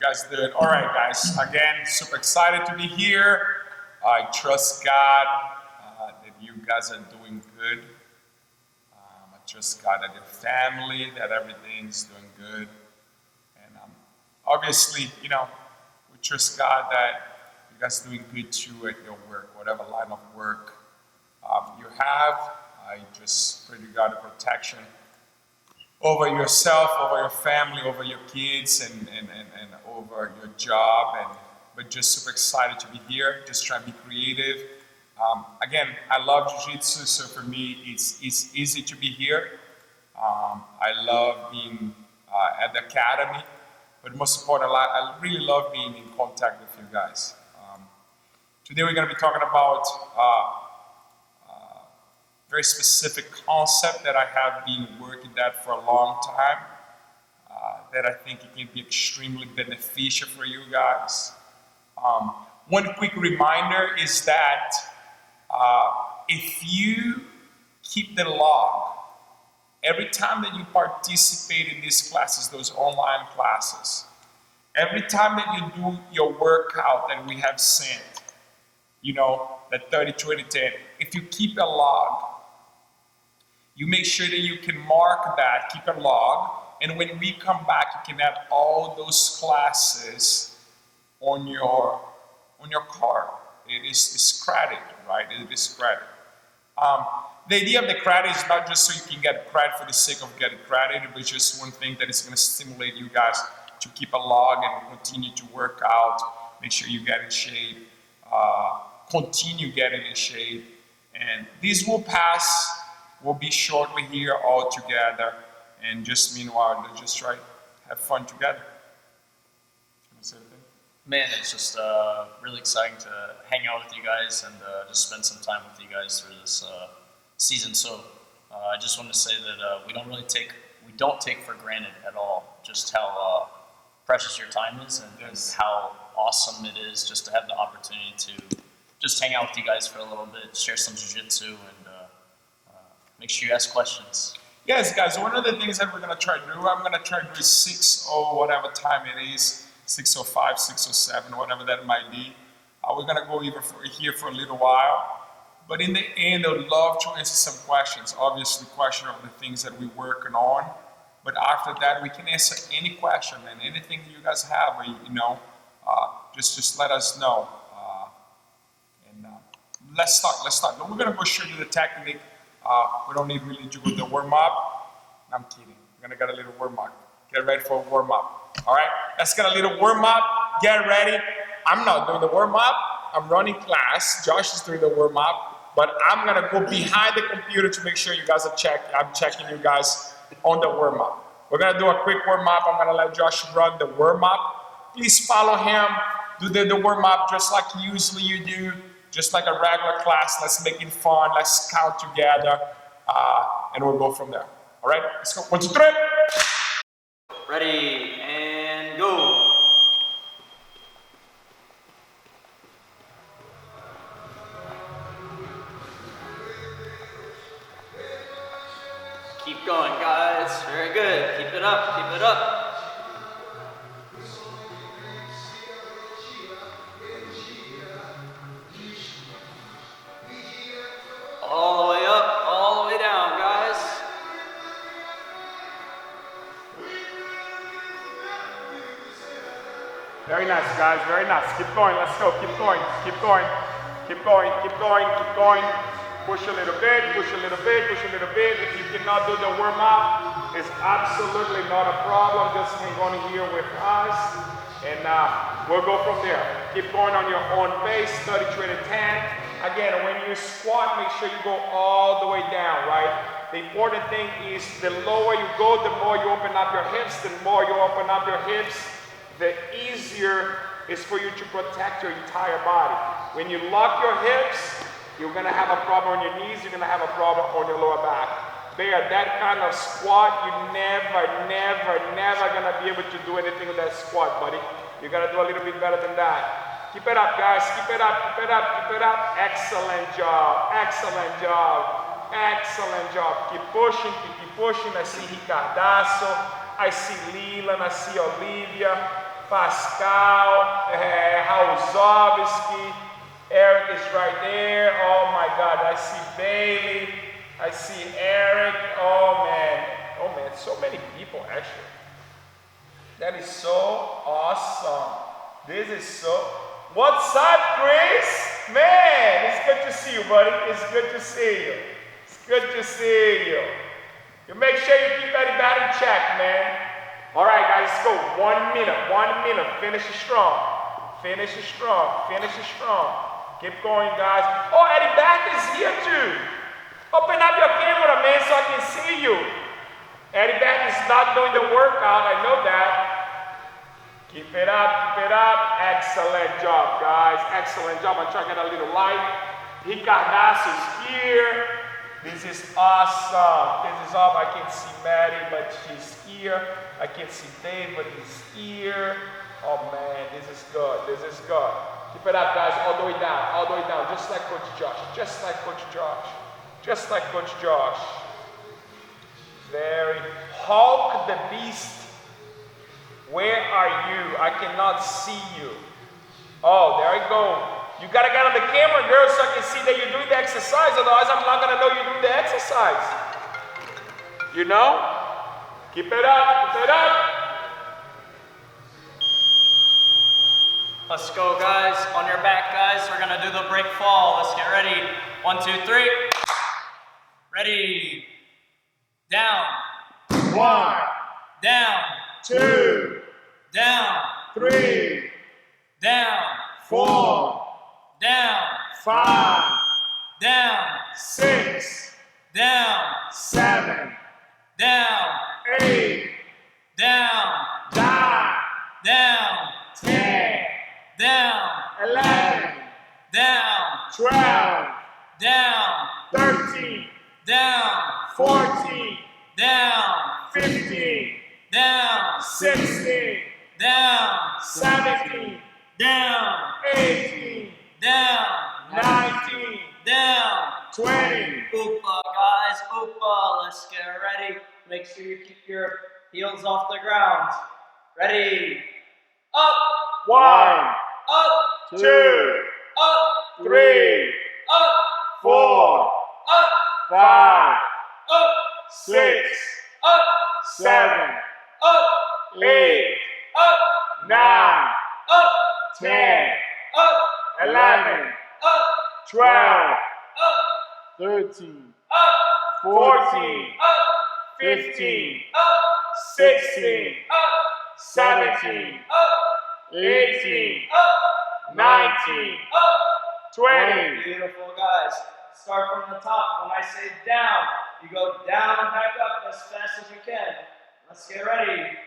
guys doing? All right, guys. Again, super excited to be here. I trust God that you guys are doing good. I trust God that your family, that everything's doing good. And obviously, we trust God that you guys are doing good too at your work, whatever line of work you have. I just pray to God a protection over yourself, over your family, over your kids, and over your job. But just super excited to be here. Just trying to be creative. Again, I love Jiu-Jitsu, so for me, it's easy to be here. I love being at the academy, but most importantly, I really love being in contact with you guys. Today, we're going to be talking about very specific concept that I have been working at for a long time, that I think it can be extremely beneficial for you guys. One quick reminder is that if you keep the log, every time that you participate in these classes, those online classes, every time that you do your workout that we have sent, that 30, 20, 10, if you keep a log, you make sure that you can mark that, keep a log, and when we come back, you can add all those classes on your card. It's credit, right? It is credit. The idea of the credit is not just so you can get credit for the sake of getting credit, but just one thing that is going to stimulate you guys to keep a log and continue to work out, make sure you get in shape, continue getting in shape, and these will pass. We'll be shortly here all together, and just meanwhile, let's just try to have fun together. Man, it's just really exciting to hang out with you guys and just spend some time with you guys through this season. So I just want to say that we don't take for granted at all just how precious your time is and how awesome it is just to have the opportunity to just hang out with you guys for a little bit, share some jiu-jitsu, and make sure you ask questions. Yes, guys, one of the things that we're going to try to do, I'm going to try to do 6 or whatever time it is, 6:05, 6:07, whatever that might be. We're going to go here for a little while. But in the end, I would love to answer some questions. Obviously, question of the things that we're working on. But after that, we can answer any question and anything you guys have, just let us know. Let's start. We're going to go straight to the technique. We don't need really to go to the warm-up. I'm kidding. We're going to get a little warm-up. Get ready for a warm-up. All right? Let's get a little warm-up. Get ready. I'm not doing the warm-up. I'm running class. Josh is doing the warm-up. But I'm going to go behind the computer to make sure you guys are I'm checking you guys on the warm-up. We're going to do a quick warm-up. I'm going to let Josh run the warm-up. Please follow him. Do the warm-up just like usually you do. Just like a regular class, let's make it fun, let's count together, and we'll go from there. All right, let's go. 1, 2, 3. Ready, and go. Keep going, guys. Very good. Keep it up, keep it up. All the way up, all the way down, guys. Very nice, guys, very nice. Keep going, let's go, keep going, keep going, keep going, keep going, keep going. Push a little bit, push a little bit, push a little bit. If you cannot do the warm-up, it's absolutely not a problem. Just hang on here with us, and we'll go from there. Keep going on your own pace, 30, 20, 10. Again, when you squat, make sure you go all the way down, right? The important thing is the lower you go, the more you open up your hips. The more you open up your hips, the easier it's for you to protect your entire body. When you lock your hips, you're going to have a problem on your knees. You're going to have a problem on your lower back. Bear, that kind of squat, you're never going to be able to do anything with that squat, buddy. You got to do a little bit better than that. Keep it up, guys. Keep it up, keep it up, keep it up. Excellent job, excellent job, excellent job. Keep pushing, keep pushing. I see Ricardasso, I see Leland, I see Olivia. Pascal, Hauzovsky, Eric is right there. Oh my God, I see Bailey, I see Eric. Oh man, so many people actually. That is so awesome. This is so. What's up, Chris? Man, it's good to see you, buddy. It's good to see you. It's good to see you. You make sure you keep that in check, man. All right, guys, let's go. 1 minute, 1 minute. Finish it strong. Finish it strong. Finish it strong. Keep going, guys. Oh, Eddie Back is here too. Open up your camera, man, so I can see you. Eddie Back is not doing the workout. I know that. Keep it up, keep it up. Excellent job, guys. Excellent job. I'm trying to get a little light. Ricardas is here. This is awesome. This is awesome. I can't see Maddie, but she's here. I can't see Dave, but he's here. Oh man, this is good. This is good. Keep it up, guys. All the way down. All the way down. Just like Coach Josh. Just like Coach Josh. Just like Coach Josh. Very. Hulk the Beast. Where are you? I cannot see you. Oh, there you go. You gotta get on the camera, girl, so I can see that you're doing the exercise. Otherwise, I'm not gonna know you're doing the exercise. You know? Keep it up. Keep it up. Let's go, guys. On your back, guys. We're gonna do the break fall. Let's get ready. 1, 2, 3. Ready. Down. 1, Down. 2, Down. 3, Down. 4, Down. 5, Down. 6, Down. 7, Down. 8, Down. 9, Down. 10, Down. 11, Down. 12, Down. 13, Down. 14, Down. 15, Down. 16, Down. 17, Down. 18, Down. 19, Down. 20. Oopa, guys. Oopa. Let's get ready. Make sure you keep your heels off the ground. Ready. Up. 1, Up. 2, Up. 3, Up. 4, Up. 5, Up. 6, Up. 7, Up. 8, Up. 9, Up. 10, Up. 11, Up. 12, Up. 13, Up. 14, Up. 15, Up. 16, Up. 17, Up. 18, Up. 19, Up. 20. Beautiful, guys. Start from the top. When I say down, you go down and back up as fast as you can. Let's get ready.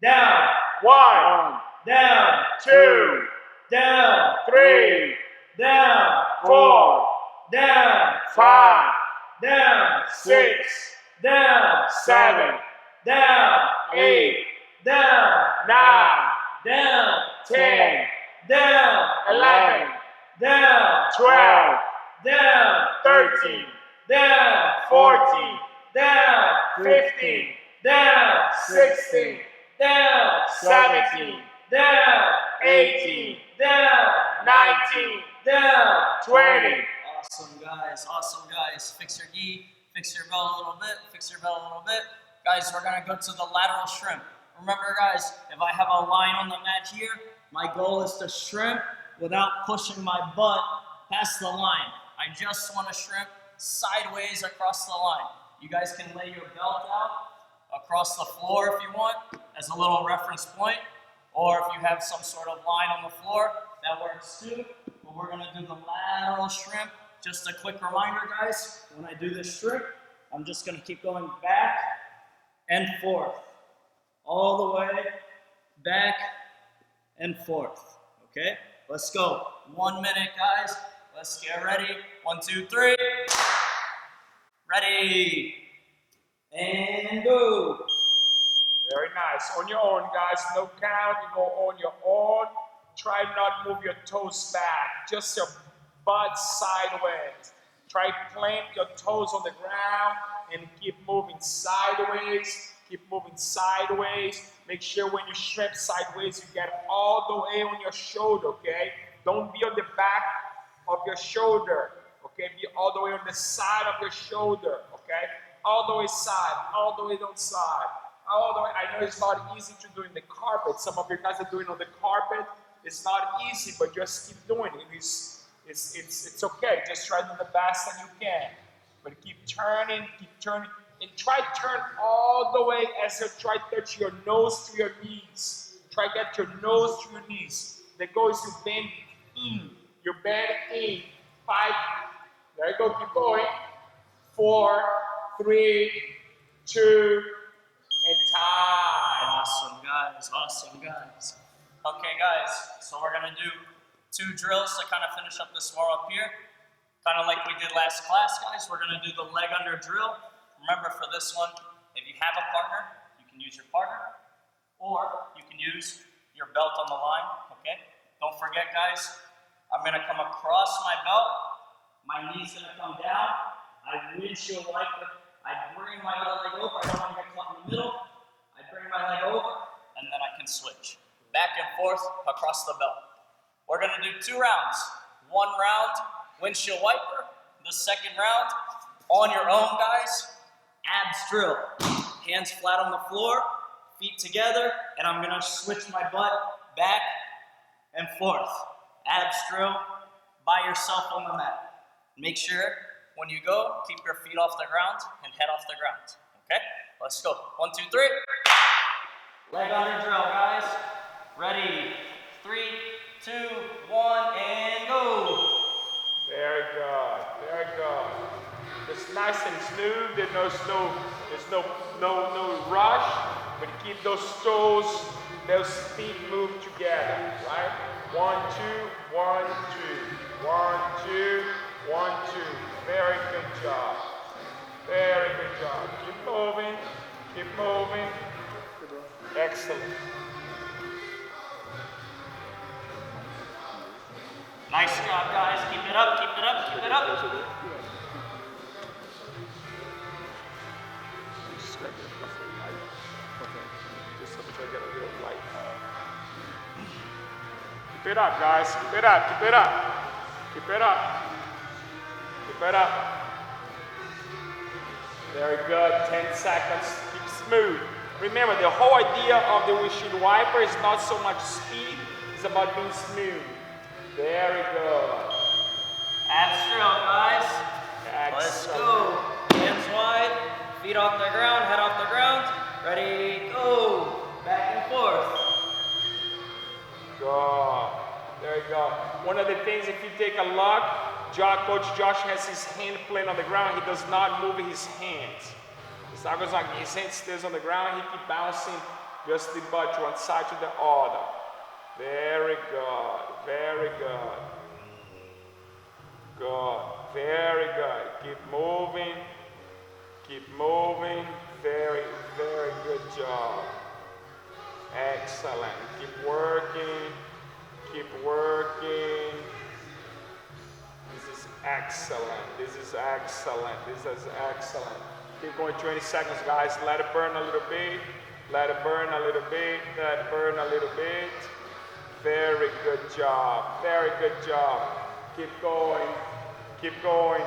Down. 1, Down. 2, Down. 3, Down. 4, Down. 5, Down. 6, Down. 7, Down. 8, Down. 9, Down. 10, Down. 11, Down. 12, Down. 13, Down. 14, Down. 15, Down. 16, Down. 17, Down. 18, Down. 19, Down. 20. Awesome, guys. Awesome, guys. Fix your gi. Fix your belt a little bit. Fix your belt a little bit. Guys, we're going to go to the lateral shrimp. Remember, guys, if I have a line on the mat here, my goal is to shrimp without pushing my butt past the line. I just want to shrimp sideways across the line. You guys can lay your belt out across the floor if you want as a little reference point, or if you have some sort of line on the floor, that works too. But we're going to do the lateral shrimp. Just a quick reminder, guys, when I do this shrimp, I'm just going to keep going back and forth, all the way back and forth, okay? Let's go. 1 minute, guys. Let's get ready. 1, 2, 3. Ready. And go. Very nice. On your own, guys. No count. You go on your own. Try not move your toes back. Just your butt sideways. Try plant your toes on the ground and keep moving sideways. Keep moving sideways. Make sure when you shrimp sideways, you get all the way on your shoulder, okay? Don't be on the back of your shoulder, okay? Be all the way on the side of your shoulder, okay? All the way side, all the way down side, all the way. I know it's not easy to do in the carpet. Some of you guys are doing on the carpet. It's not easy, but just keep doing it. It's okay. Just try to do the best that you can. But keep turning, and try to turn all the way as you try to touch your nose to your knees. Try to get your nose to your knees. The goal is you bend in. You bend in. 5. There you go. Keep going. 4, 3, 2, and time. Awesome, guys. Awesome, guys. Okay, guys. So we're going to do 2 drills to kind of finish up this warm-up here. Kind of like we did last class, guys. We're going to do the leg under drill. Remember, for this one, if you have a partner, you can use your partner, or you can use your belt on the line, okay? Don't forget, guys, I'm going to come across my belt. My knee's going to come down. I windshield wiper. I bring my other leg over. I don't want to get caught in the middle. I bring my leg over, and then I can switch back and forth across the belt. We're going to do 2 rounds. 1 round, windshield wiper. The second round, on your own, guys, abs drill. Hands flat on the floor, feet together, and I'm going to switch my butt back and forth. Abs drill by yourself on the mat. Make sure when you go, keep your feet off the ground and head off the ground. Okay? Let's go. 1, 2, 3. Leg under drill, guys. Ready? 3, 2, 1, and go. Very good. Very good. It's nice and smooth. There's no rush, but keep those toes, those feet move together, right? 1, 2, 1, 2, 1, 2, 1, 2. Very good job. Very good job. Keep moving. Keep moving. Excellent. Nice job, guys. Keep it up, keep it up, keep it up. Keep it up, guys. Keep it up, keep it up. Keep it up. Keep it up. Very good. 10 seconds. Keep smooth. Remember, the whole idea of the windshield wiper is not so much speed, it's about being smooth. Very good. Abs drill, guys. Excellent. Let's go. Hands wide, feet off the ground, head off the ground. Ready, go. Back and forth. Good. There you go. One of the things, if you take a look, Coach Josh has his hand playing on the ground. He does not move his hands. It's not goes like his hand stays on the ground. He keeps bouncing just the butt to one side to the other. Very good. Very good. Good. Very good. Keep moving. Keep moving. Very, very good job. Excellent. Keep working. Keep working. This is excellent. This is excellent. This is excellent. Keep going 20 seconds, guys. Let it burn a little bit. Let it burn a little bit. Let it burn a little bit. Very good job. Very good job. Keep going. Keep going.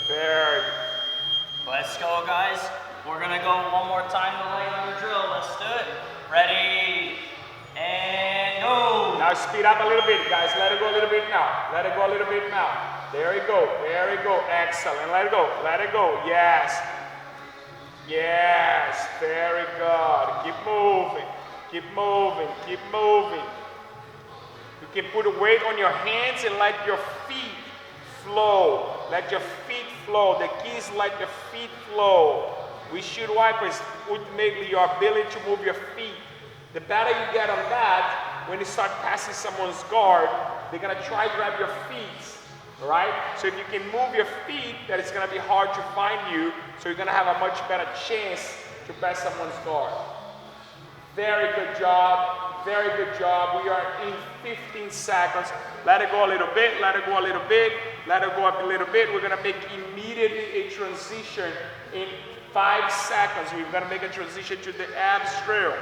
Very good. Let's go, guys. We're going to go one more time the leg under drill. Let's do it. Ready, and go. Now speed up a little bit, guys. Let it go a little bit now. Let it go a little bit now. There you go. There you go. Excellent. Let it go. Let it go. Yes. Yes. Very good. Keep moving. Keep moving. Keep moving. You can put a weight on your hands and let your feet flow. Let your feet flow. The key is let your feet flow. Windshield wipers ultimately your ability to move your feet. The better you get on that, when you start passing someone's guard, they're gonna try to grab your feet. Right? So if you can move your feet, that it's gonna be hard to find you, so you're gonna have a much better chance to pass someone's guard. Very good job. Very good job. We are in 15 seconds. Let it go a little bit, let it go a little bit, let it go up a little bit. We're gonna make immediately a transition in 5 seconds. We're gonna make a transition to the abs drill,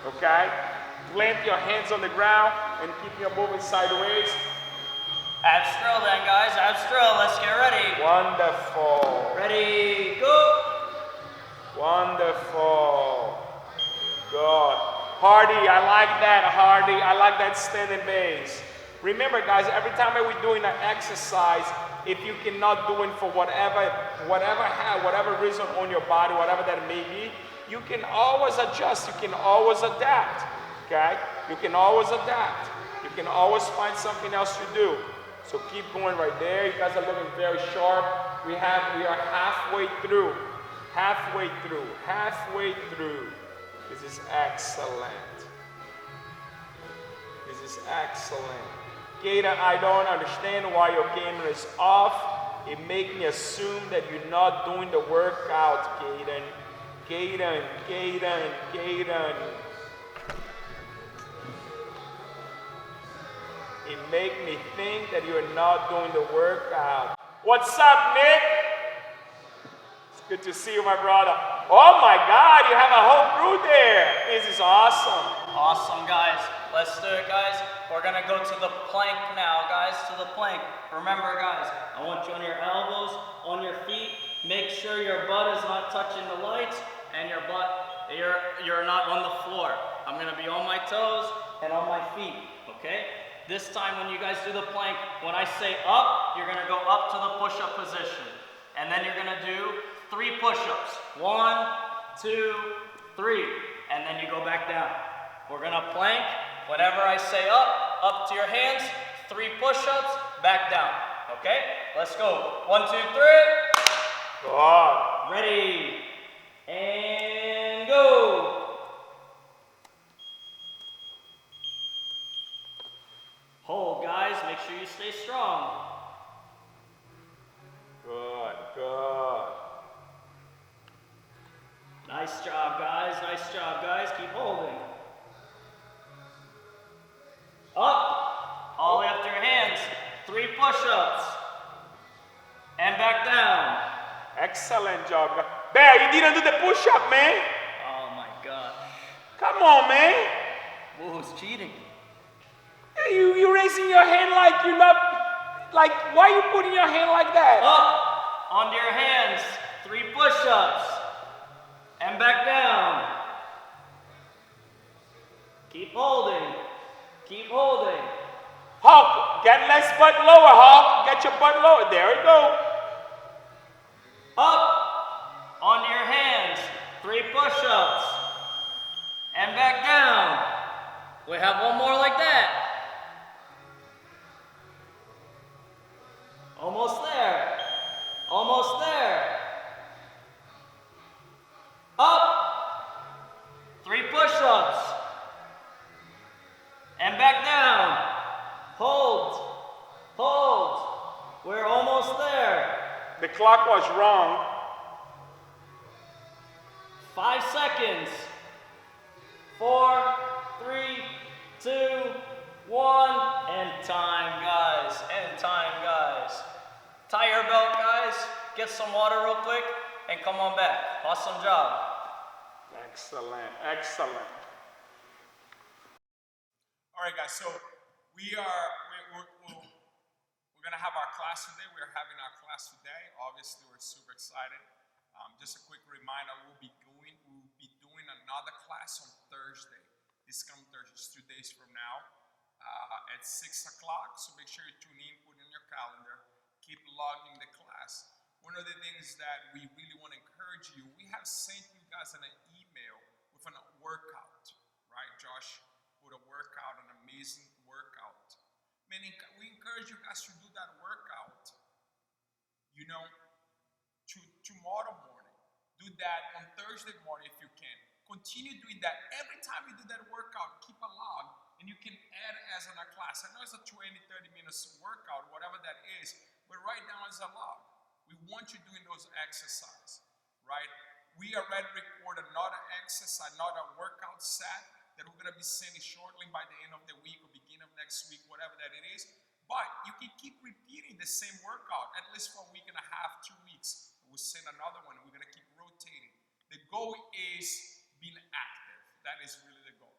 okay? Plant your hands on the ground and keep your movement sideways. Abs drill then, guys. Abs drill. Let's get ready. Wonderful. Ready, go. Wonderful. Good. Hardy, I like that, Hardy. I like that standing base. Remember, guys, every time that we're doing an exercise, if you cannot do it for whatever reason on your body, whatever that may be, you can always adjust. You can always adapt. Okay? You can always adapt. You can always find something else to do. So keep going right there. You guys are looking very sharp. We are halfway through. Halfway through. Halfway through. This is excellent. This is excellent. Gator, I don't understand why your camera is off. It makes me assume that you're not doing the workout, Gator. Gator, Gator, Gator. It makes me think that you're not doing the workout. What's up, Nick? It's good to see you, my brother. Oh my God, you have a whole crew there. This is awesome. Awesome, guys. Let's do it, guys. We're gonna go to the plank now, guys, to the plank. Remember, guys, I want you on your elbows, on your feet. Make sure your butt is not touching the lights and your butt, you're not on the floor. I'm gonna be on my toes and on my feet, okay? This time when you guys do the plank, when I say up, you're gonna go up to the push-up position. And then you're gonna do 3 push-ups. 1, 2, 3. And then you go back down. We're gonna plank. Whenever I say up to your hands, 3 push-ups, back down. Okay? Let's go. 1, 2, 3. Good. Ready. And go. Hold, guys. Make sure you stay strong. Good, good. Nice job, guys. Nice job, guys. Keep holding. Up. All the way up to your hands. 3 push-ups. And back down. Excellent job. Bear, you didn't do the push-up, man. Oh my God. Come on, man. Who's cheating? You raising your hand like you're not, like, why are you putting your hand like that? Up. Onto your hands. 3 push-ups. And back down. Keep holding. Keep holding. Hulk, get less butt lower, Hulk. Get your butt lower. There we go. Up. Onto your hands. 3 push-ups. And back down. We have one more like that. Almost there. Almost there. Up. 3 push-ups. And back down. Hold. Hold. We're almost there. The clock was wrong. 5 seconds. 4, 3, 2, 1. And time, guys. And time, guys. Tie your belt, guys. Get some water real quick. And come on back. Awesome job. Excellent, excellent. All right, guys, so we're gonna have our class today. We're having our class today. Obviously, we're super excited. Just a quick reminder, we'll be doing another class on Thursday. This coming Thursday, just 2 days from now, at 6 o'clock. So make sure you tune in, put it in your calendar, keep logging the class. One of the things that we really want to encourage you, we have sent you guys an email with a workout, right? Josh put a workout, an amazing workout. Meaning, we encourage you guys to do that workout, you know, tomorrow morning. Do that on Thursday morning if you can. Continue doing that. Every time you do that workout, keep a log, and you can add as in a class. I know it's a 20, 30 minutes workout, whatever that is, but write down as a log. We want you doing those exercises, right? We already recorded not an exercise, not a workout set that we're going to be sending shortly by the end of the week or beginning of next week, whatever that it is. But you can keep repeating the same workout, at least for a week and a half, 2 weeks. We'll send another one, and we're going to keep rotating. The goal is being active. That is really the goal,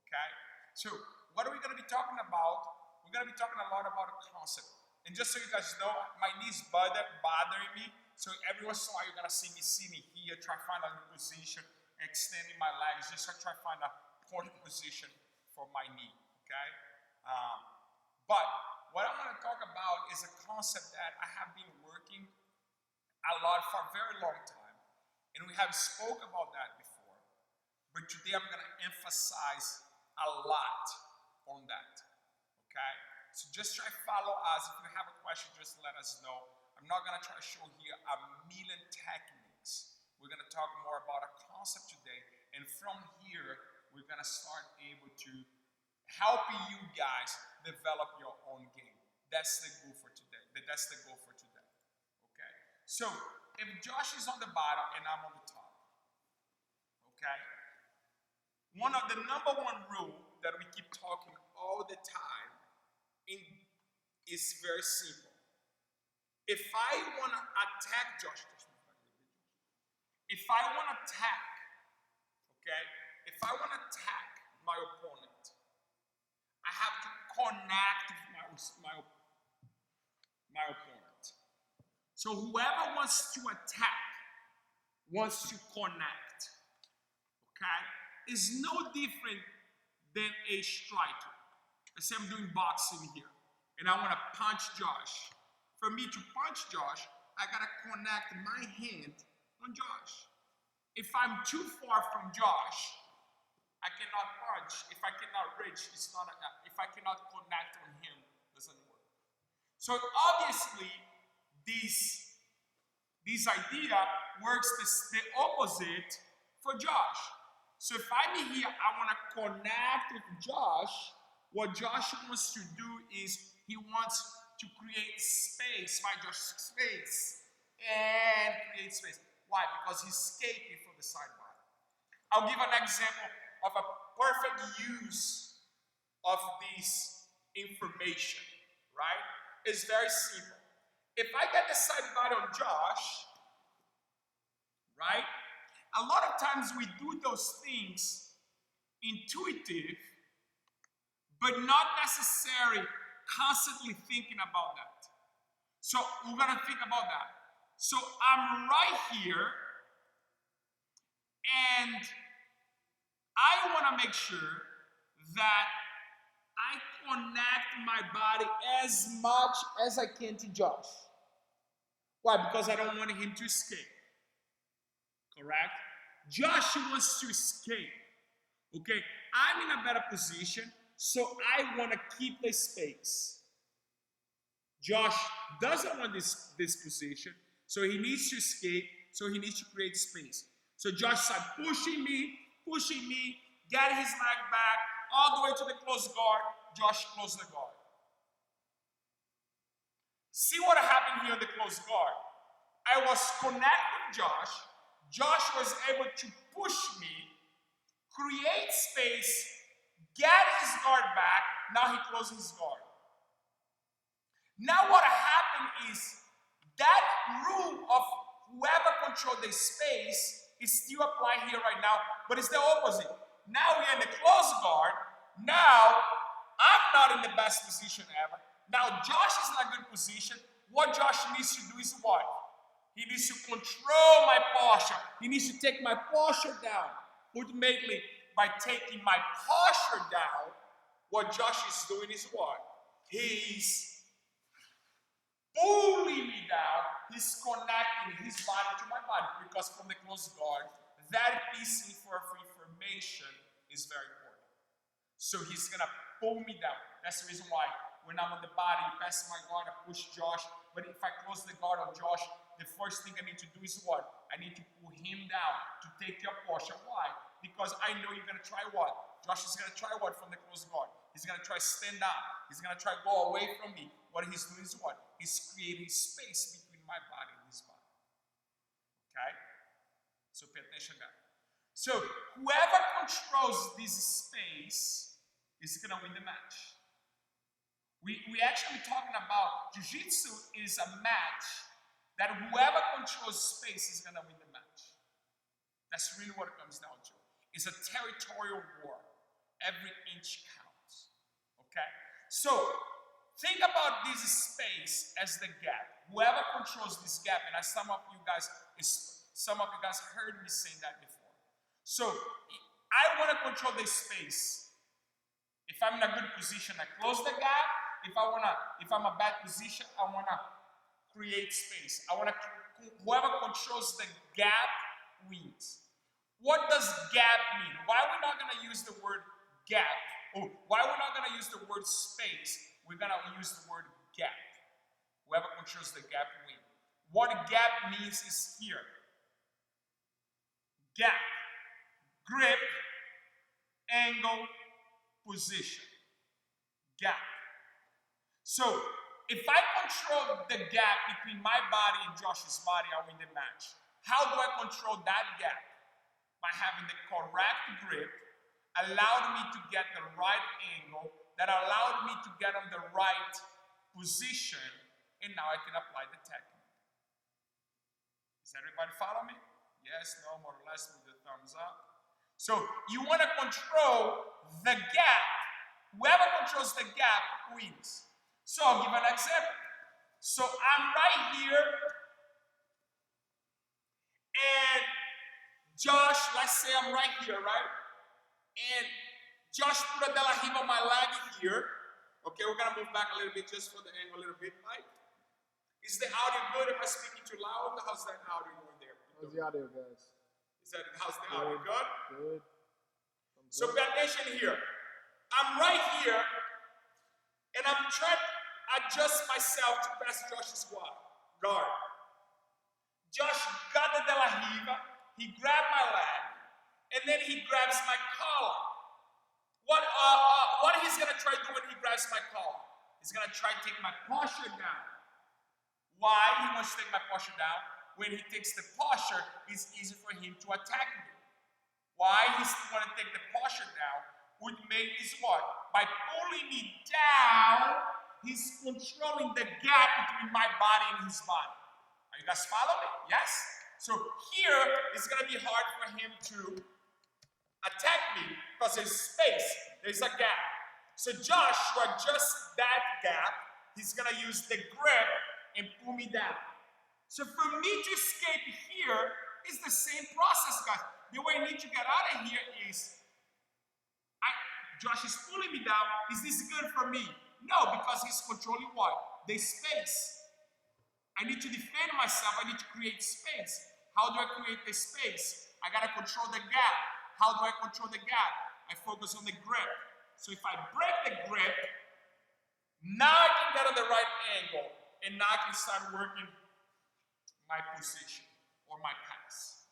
okay? So what are we going to be talking about? We're going to be talking a lot about a concept. And just so you guys know, my knees bothering me. So every once in a while, you're going to see me here, try to find a new position, extending my legs, just to try to find a point position for my knee, okay? But what I want to talk about is a concept that I have been working a lot for a very long time. And we have spoke about that before. But today I'm going to emphasize a lot on that, okay? So just try to follow us. If you have a question, just let us know. I'm not going to try to show here a million techniques. We're going to talk more about a concept today. And from here, we're going to start able to help you guys develop your own game. That's the goal for today. That's the goal for today, okay? So if Josh is on the bottom and I'm on the top, okay? One of the number one rule that we keep talking all the time is very simple. If I want to attack Josh, if I want to attack, okay? If I want to attack my opponent, I have to connect with my opponent. So whoever wants to attack wants to connect, okay? It's no different than a striker. Let's say I'm doing boxing here, and I want to punch Josh. For me to punch Josh, I gotta connect my hand on Josh. If I'm too far from Josh, I cannot punch. If I cannot reach, it's not. If I cannot connect on him, it doesn't work. So obviously, this idea works the opposite for Josh. So if I'm here, I want to connect with Josh. What Josh wants to do is he wants to create space, find Josh space, and create space. Why? Because he's escaping from the side body. I'll give an example of a perfect use of this information, right? It's very simple. If I get the side body on Josh, right? A lot of times we do those things intuitive, but not necessarily constantly thinking about that. So we're gonna think about that. So I'm right here, and I wanna make sure that I connect my body as much as I can to Josh. Why? Because I don't want him to escape. Correct? Josh wants to escape. Okay? I'm in a better position, so I want to keep the space. Josh doesn't want this position, so he needs to escape, so he needs to create space. So Josh started pushing me, get his leg back, all the way to the closed guard. Josh closed the guard. See what happened here in the closed guard. I was connected with Josh. Josh was able to push me, create space, get his guard back. Now he closes his guard. Now what happened is that rule of whoever controls the space is still applied here right now, but it's the opposite. Now we're in the closed guard. Now I'm not in the best position ever. Now Josh is in a good position. What Josh needs to do is what? He needs to control my posture. He needs to take my posture down. Ultimately, by taking my posture down, what Josh is doing is what? He's pulling me down. He's connecting his body to my body, because from the closed guard, that piece of information is very important. So he's gonna pull me down. That's the reason why when I'm on the body, pass my guard, I push Josh. But if I close the guard on Josh, the first thing I need to do is what? I need to pull him down to take your posture. Why? Because I know you're gonna try what? Josh is gonna try what from the closed guard? He's gonna try stand up. He's gonna try go away from me. What he's doing is what? He's creating space between my body and his body. Okay? So pay attention to that. So whoever controls this space is gonna win the match. We actually talking about Jiu-Jitsu is a match that whoever controls space is gonna win the match. That's really what it comes down to. It's a territorial war. Every inch counts. Okay? So think about this space as the gap. Whoever controls this gap, and some of you guys heard me say that before. So I want to control this space. If I'm in a good position, I close the gap. If I'm a bad position, I want to create space. Whoever controls the gap wins. What does gap mean? Why are we not going to use the word gap? Or why are we not going to use the word space? We're going to use the word gap. Whoever controls the gap wins. What gap means is here. Gap. Grip, angle, position. Gap. So, if I control the gap between my body and Josh's body, I win the match. How do I control that gap? By having the correct grip, allowed me to get the right angle, that allowed me to get on the right position, and now I can apply the technique. Does everybody follow me? Yes, no, more or less with the thumbs up. So you want to control the gap. Whoever controls the gap wins. So I'll give an example. So I'm right here, and Josh, let's say I'm right here, right? And Josh put a De La Riva on my leg here. Okay, we're gonna move back a little bit just for the angle a little bit, Mike. Is the audio good? Am I speaking too loud? How's that audio going there? How's the audio, guys? How's the audio? Good? Good. So pay attention here. I'm right here, and I'm trying to adjust myself to pass Josh's guard. Josh got the De La Riva, he grabbed my leg, and then he grabs my collar. What he's gonna try to do when he grabs my collar? He's gonna try to take my posture down. Why he wants to take my posture down? When he takes the posture, it's easy for him to attack me. Why he's want to take the posture down would make is what? By pulling me down, he's controlling the gap between my body and his body. Are you guys following me? Yes? So here, it's going to be hard for him to attack me because there's space, there's a gap. So Josh, to adjust that gap, he's going to use the grip and pull me down. So for me to escape here is the same process, guys. The way I need to get out of here is, Josh is pulling me down. Is this good for me? No, because he's controlling what? The space. I need to defend myself. I need to create space. How do I create the space? I gotta control the gap. How do I control the gap? I focus on the grip. So if I break the grip, now I can get on the right angle, and now I can start working my position or my pass.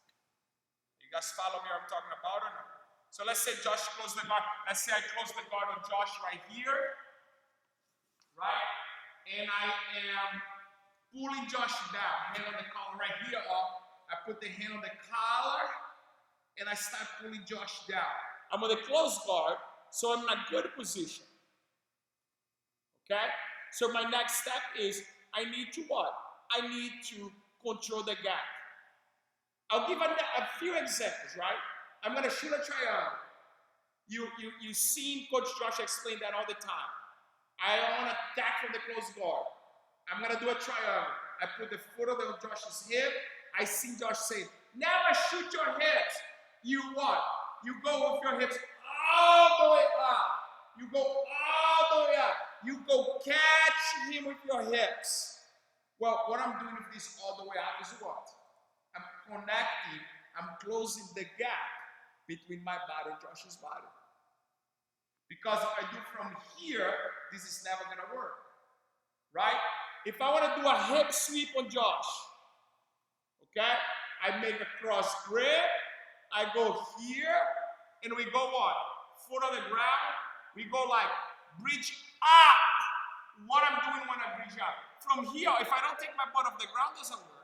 You guys follow me what I'm talking about or not? So let's say Josh closed the guard. Let's say I close the guard on Josh right here, right? And I am pulling Josh down, hand on the collar right here up. I put the hand on the collar, and I start pulling Josh down. I'm on the close guard, so I'm in a good position. Okay? So my next step is I need to what? I need to control the gap. I'll give a few examples, right? I'm going to shoot a triangle. You've seen Coach Josh explain that all the time. I want to attack from the close guard. I'm going to do a triangle. I put the foot on Josh's hip. I see Josh say, never shoot your hips. You what? You go with your hips all the way up. You go all the way up. You go catch him with your hips. Well, what I'm doing with this all the way up is what? I'm connecting, I'm closing the gap between my body and Josh's body. Because if I do from here, this is never gonna work. Right? If I want to do a hip sweep on Josh, okay? I make a cross grip, I go here, and we go what? Foot on the ground, we go like bridge up. What I'm doing when I bridge up. From here, if I don't take my butt off the ground, it doesn't work.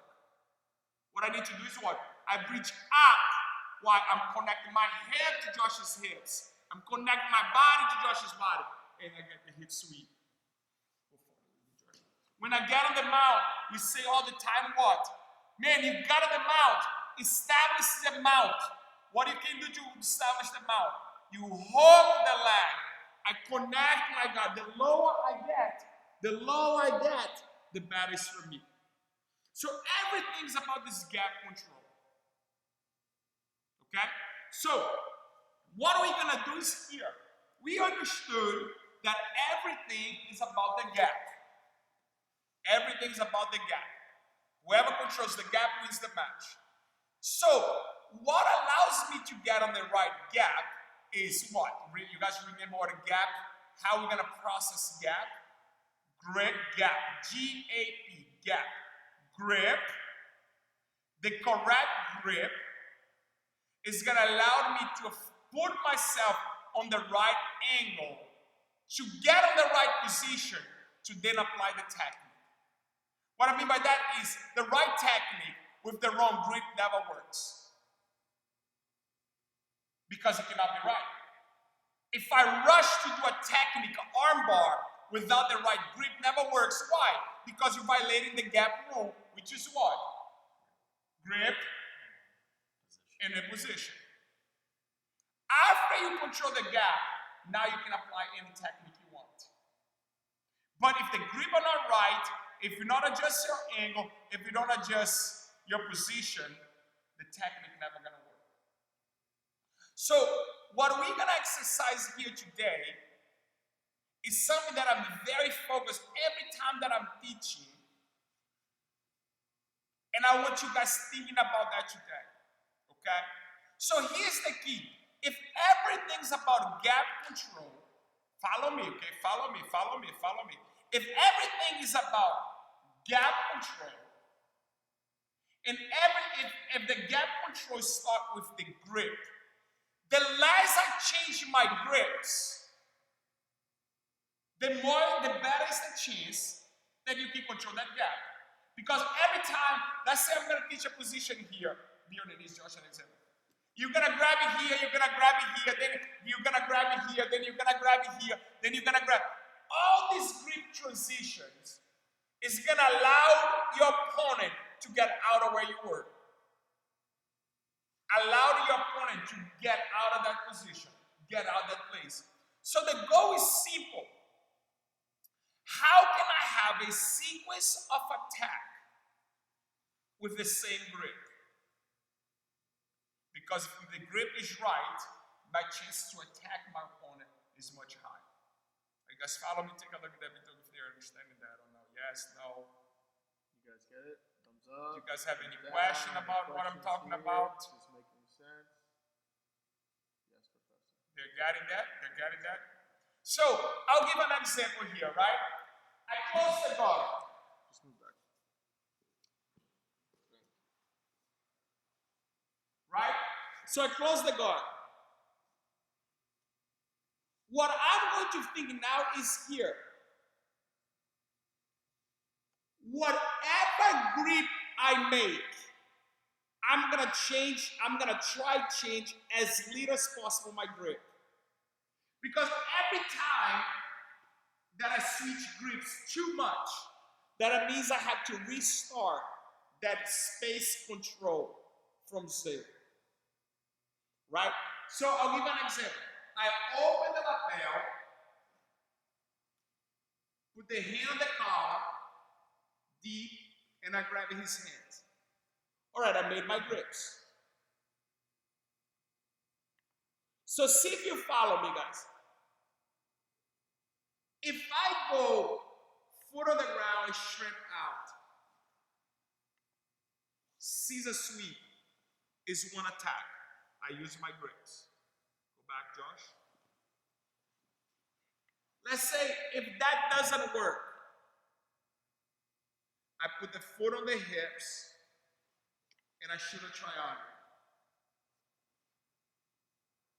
What I need to do is what? I bridge up. Why? I'm connecting my head to Josh's hips. I'm connecting my body to Josh's body. And I get the hip sweep. When I get on the mount, we say all the time what? Man, you got on the mount. Establish the mount. What you can do to establish the mount? You hold the leg. I connect my God. The lower I get, the better is for me. So everything's about this gap control. Okay? So, what are we going to do is here. We understood that everything is about the gap. Everything's about the gap. Whoever controls the gap wins the match. So, what allows me to get on the right gap is what? You guys remember what a gap, how we're going to process gap? Grip, gap, G-A-P, gap. Grip, the correct grip is going to allow me to put myself on the right angle to get on the right position to then apply the technique. What I mean by that is the right technique with the wrong grip never works. Because it cannot be right. If I rush to do a technique, arm bar, without the right grip never works. Why? Because you're violating the gap rule, which is what? Grip and a position. After you control the gap, now you can apply any technique you want. But if the grip are not right, if you not adjust your angle, if you don't adjust your position, the technique never gonna work. So what we're gonna exercise here today is something that I'm very focused every time that I'm teaching. And I want you guys thinking about that today. Okay? So here's the key. If everything's about gap control, follow me, okay? Follow me. If everything is about gap control, and if the gap control start with the grip, the less I change my grips, the better is the chance that you can control that gap. Because every time, let's say I'm going to teach a position here. Be on the knees, Josh, an example. You're going to grab it here, you're going to grab it here, then you're going to grab it here, then you're going to grab it here, then you're going to grab. All these grip transitions is going to allow your opponent to get out of where you were. Allow your opponent to get out of that position, get out of that place. So the goal is simple. How can I have a sequence of attack with the same grip? Because if the grip is right, my chance to attack my opponent is much higher. You guys follow me? Take a look at that video if they're understanding that or no. Yes, no. You guys get it? Thumbs up. Do you guys have any question about what I'm talking about? Does this make any sense? Yes, Professor. They're getting that? They're getting that? So, I'll give an example here, right? I close the guard. Just move back. Right? So I close the guard. What I'm going to think now is here. Whatever grip I make, I'm going to try to change as little as possible my grip. Because every time that I switch grips too much, that means I have to restart that space control from zero. Right? So I'll give an example. I open the lapel, put the hand on the collar, deep, and I grab his hand. All right, I made my grips. So see if you follow me, guys. If I go foot on the ground and shrimp out, Caesar sweep is one attack. I use my grips. Go back, Josh. Let's say if that doesn't work, I put the foot on the hips and I shoot a triangle.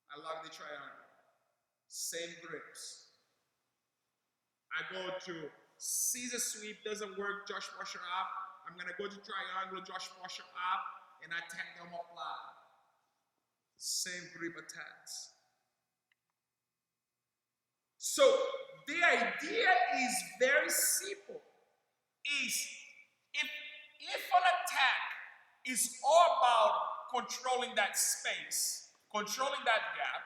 I lock the triangle. Same grips. I go to Caesar sweep, doesn't work, Josh pusher up. I'm going to go to triangle, Josh pusher up, and I tap them up flat. same grip attacks. So the idea is very simple. Is if an attack is all about controlling that space, controlling that gap,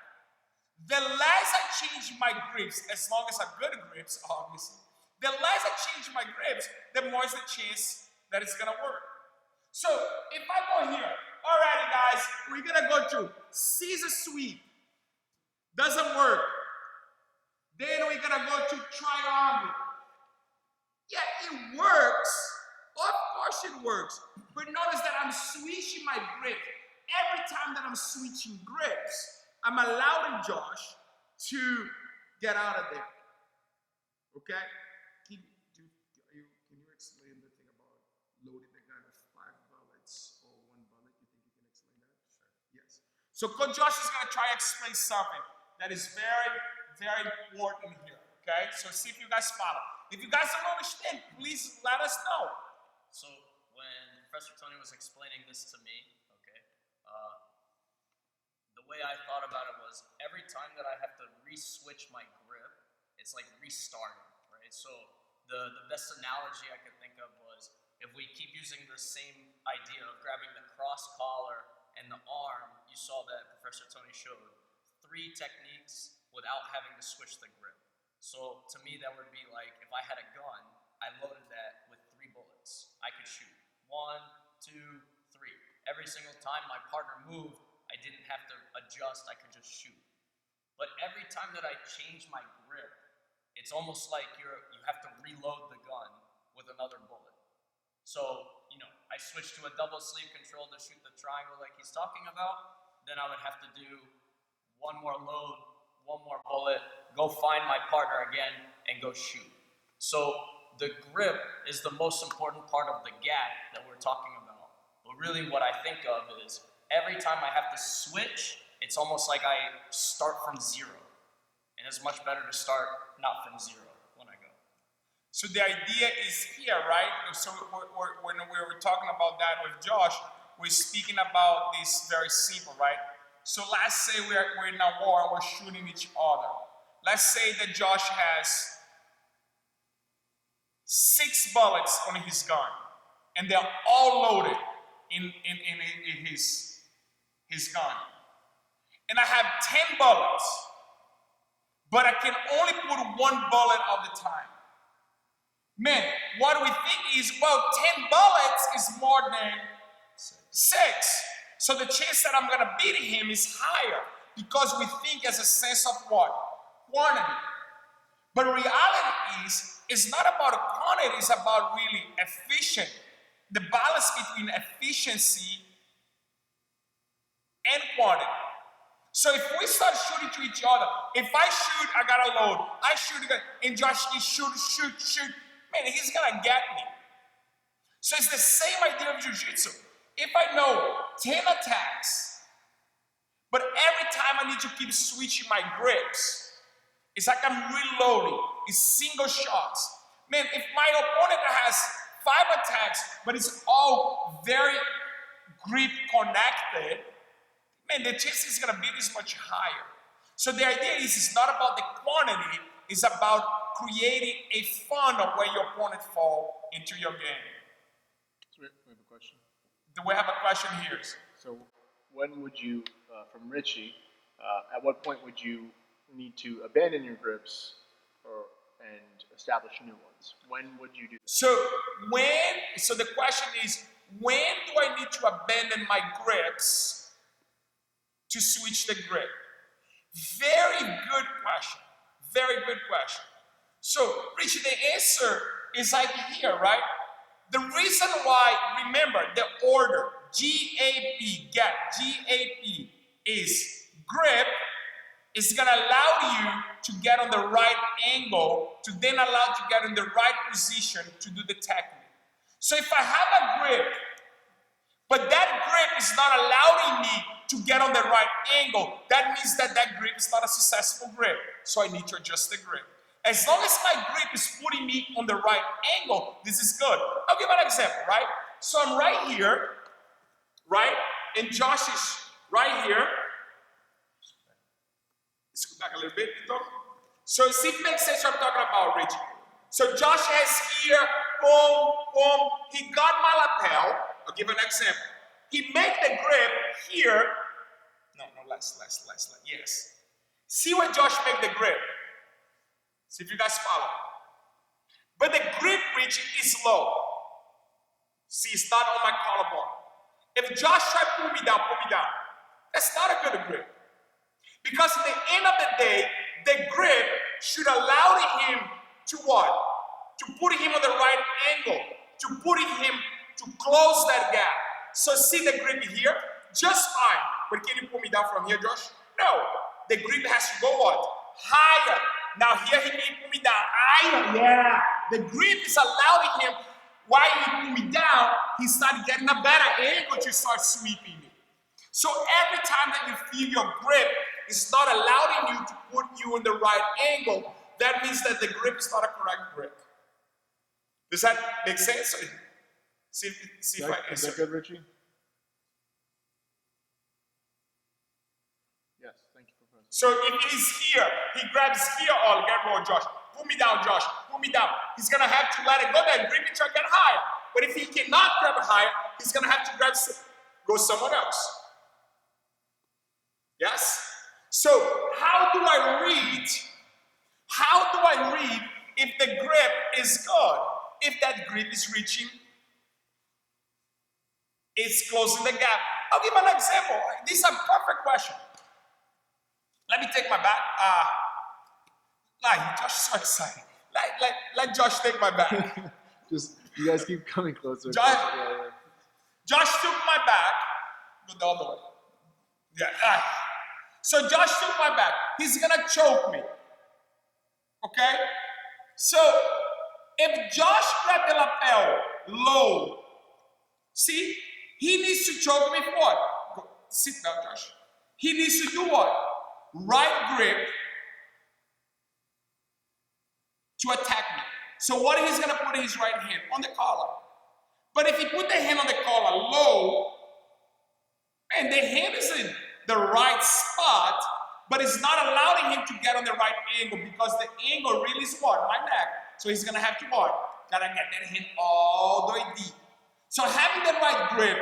the less I change my grips, as long as I'm good grips, obviously, the less I change my grips, the more is the chance that it's gonna work. So if I go here, alrighty guys, we're gonna go to Caesar sweep. Doesn't work. Then we're gonna go to triangle. Yeah, it works. Of course it works. But notice that I'm switching my grip. Every time that I'm switching grips, I'm allowing Josh to get out of there. Okay? Can you explain the thing about loading the gun with 5 bullets or 1 bullet? You think you can explain that? Sure. Yes. So Coach Josh is going to try to explain something that is very, very important here. Okay? So see if you guys follow. If you guys don't understand, please let us know. So when Professor Tony was explaining this to me, okay, the way I thought about it was every time that I have to re-switch my grip, it's like restarting, right? So the best analogy I could think of was if we keep using the same idea of grabbing the cross collar and the arm, you saw that Professor Tony showed 3 techniques without having to switch the grip. So to me, that would be like if I had a gun, I loaded that with 3 bullets. I could shoot 1, 2, 3. Every single time my partner moved, I didn't have to adjust, I could just shoot. But every time that I change my grip, it's almost like you have to reload the gun with another bullet. So, I switched to a double sleeve control to shoot the triangle like he's talking about, then I would have to do 1 more load, 1 more bullet, go find my partner again, and go shoot. So the grip is the most important part of the gap that we're talking about. But really what I think of is every time I have to switch, it's almost like I start from 0. And it's much better to start not from 0 when I go. So the idea is here, right? So when we were talking about that with Josh, we're speaking about this very simple, right? So let's say we're in a war and we're shooting each other. Let's say that Josh has 6 bullets on his gun, and they're all loaded in his gun. And I have 10 bullets, but I can only put 1 bullet at the time. Man, what we think is, well, 10 bullets is more than 6. So the chance that I'm going to beat him is higher because we think as a sense of what? Quantity. But reality is, it's not about quantity, it's about really efficient. The balance between efficiency and quantity. So if we start shooting to each other, if I shoot, I got to load. I shoot, and Josh is shoot. Man, he's going to get me. So it's the same idea of Jiu-Jitsu. If I know 10 attacks, but every time I need to keep switching my grips, it's like I'm reloading. It's single shots. Man, if my opponent has 5 attacks, but it's all very grip connected, man, the chance is going to be this much higher. So the idea is it's not about the quantity, it's about creating a funnel where your opponent fall into your game. So we have a question. Do we have a question here? So when would you, from Richie, at what point would you need to abandon your grips and establish new ones? When would you do that? So the question is, when do I need to abandon my grips to switch the grip? Very good question. Very good question. So, Richie, the answer is like here, right? The reason why, remember, the order, GAP, get, GAP, is grip, is going to allow you to get on the right angle, to then allow you to get in the right position to do the technique. So if I have a grip, but that grip is not allowing me to get on the right angle, that means that that grip is not a successful grip. So I need to adjust the grip. As long as my grip is putting me on the right angle, this is good. I'll give an example, right? So I'm right here, right? And Josh is right here. Scoot back a little bit, Vito. So see if it makes sense what I'm talking about, Rich. So Josh has here, boom, boom. He got my lapel. I'll give an example. He made the grip here. No, less. Yes. See where Josh made the grip. See if you guys follow. But the grip reach is low. See, it's not on my collarbone. If Josh tried to pull me down. That's not a good grip. Because at the end of the day, the grip should allow him to what? To put him on the right angle. To put him to close that gap. So see the grip here? Just fine. But can you pull me down from here, Josh? No. The grip has to go what? Higher. Now here he may pull me down. Higher. Yeah. The grip is allowing him, while he pull me down, he started getting a better angle to start sweeping me. So every time that you feel your grip is not allowing you to put you in the right angle, that means that the grip is not a correct grip. Does that make sense? See if I answer. Is that good, Richie? Yes, thank you, Professor. So if he's here, he grabs here, oh, get more, Josh. Pull me down, Josh. Pull me down. He's going to have to let it go there and grip it to get higher. But if he cannot grab it higher, he's going to have to go somewhere else. Yes? So how do I read? How do I read if the grip is good? If that grip is reaching, it's closing the gap. I'll give an example. This is a perfect question. Let me take my back. Josh is so excited. Let Josh take my back. Just, you guys keep coming closer. Josh took my back. Go the other way. Yeah. So Josh took my back. He's gonna choke me. Okay? So if Josh grabbed the lapel low, see, he needs to choke me for what? Go, sit down, Josh. He needs to do what? Right grip to attack me. So what he's gonna put his right hand on the collar. But if he put the hand on the collar low, and the hand is in the right spot, but it's not allowing him to get on the right angle because the angle really is what? My neck. So he's gonna have to what? Gotta get that hand all the way deep. So having the right grip,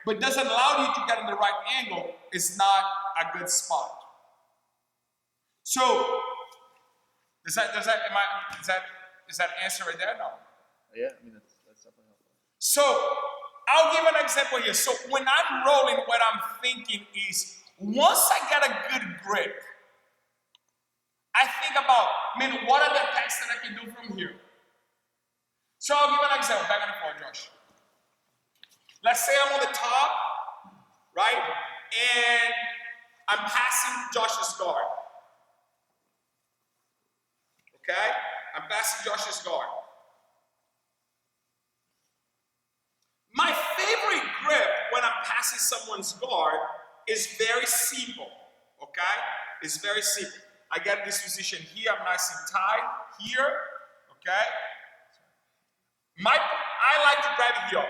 but doesn't allow you to get on the right angle, is not a good spot. So is that answer right there? No. Yeah, I mean that's definitely helpful. So I'll give an example here. So when I'm rolling, what I'm thinking is, once I get a good grip, I think about, man, what are the attacks that I can do from here? So I'll give an example. Back on the floor, Josh. Let's say I'm on the top, right? And I'm passing Josh's guard. Okay? I'm passing Josh's guard. My favorite grip when I'm passing someone's guard is very simple. Okay? It's very simple. I get this position here, I'm nice and tight here. Okay? I like to grab here.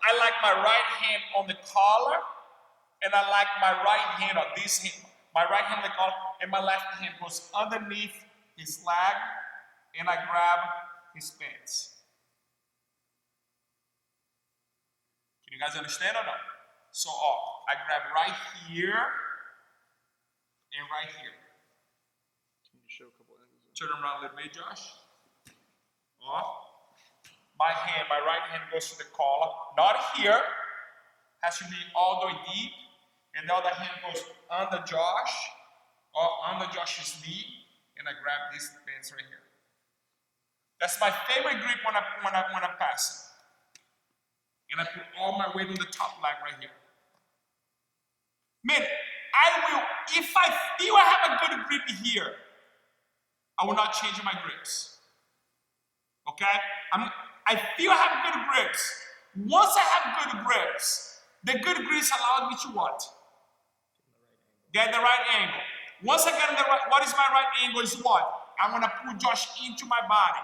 I like my right hand on the collar, and I like my right hand on this hand. My right hand on the collar, and my left hand goes underneath his leg, and I grab his pants. Can you guys understand or no? So I grab right here and right here. Can you show a couple angles? Turn around a little bit, Josh. Off. My right hand goes to the collar, not here. Has to be all the way deep. And the other hand goes under Josh, or under Josh's knee, and I grab these pants right here. That's my favorite grip when I'm passing. And I put all my weight on the top leg right here. Man, if I feel I have a good grip here, I will not change my grips. Okay? I feel I have good grips. Once I have good grips, the good grips allow me to what? Get the right angle. Once I get in the right, what is my right angle is what? I'm gonna pull Josh into my body.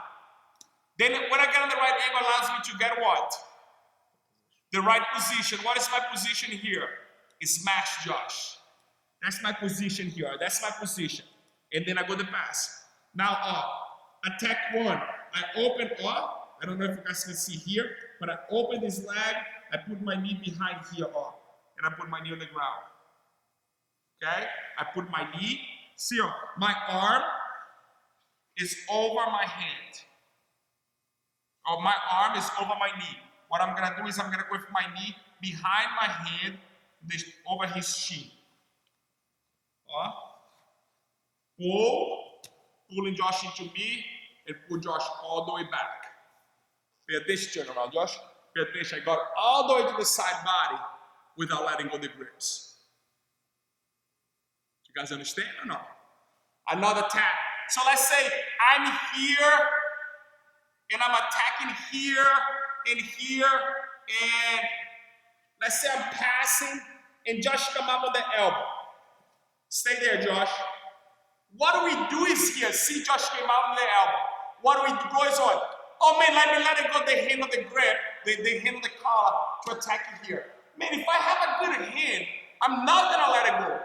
Then when I get in the right angle, allows me to get what? The right position. What is my position here? It's smash Josh. That's my position here. That's my position. and then I go the pass. Now attack one. I open up. I don't know if you guys can see here, but I open this leg. I put my knee behind here up, and I put my knee on the ground. Okay? I put my knee. See, my arm is over my hand. Or my arm is over my knee. What I'm gonna do is I'm gonna go with my knee behind my hand, over his shin. Pulling Josh into me, and pull Josh all the way back. Pay attention, turn around, Josh. Pay attention. I got all the way to the side body without letting go the grips. You guys understand or no? Another tap. So let's say I'm here, and I'm attacking here, and let's say I'm passing, and Josh come up with the elbow. Stay there, Josh. What we do is here, see Josh came out with the elbow. What we do is on. Oh man, let it go, the hand of the grip, the hand of the collar to attack you here. Man, if I have a good hand, I'm not gonna let it go.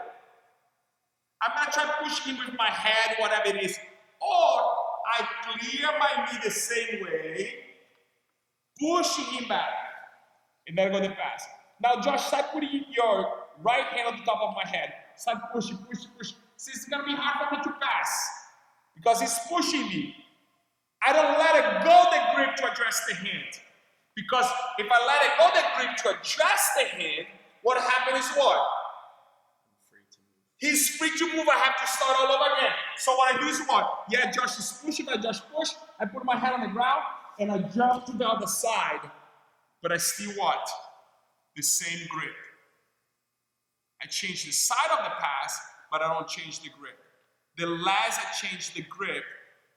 I'm gonna try to push him with my head, whatever it is. Or I clear my knee the same way, pushing him back, and then I go the pass. Now, Josh, start putting your right hand on the top of my head. Start pushing. See, it's gonna be hard for me to pass because he's pushing me. I don't let it go the grip to address the hand. Because if I let it go the grip to address the hand, what happens is what? He's free to move. I have to start all over again. So what I do is what? Yeah, Josh is pushing. I just push. I put my head on the ground and I jump to the other side. But I still what? The same grip. I change the side of the pass, but I don't change the grip. The less I change the grip,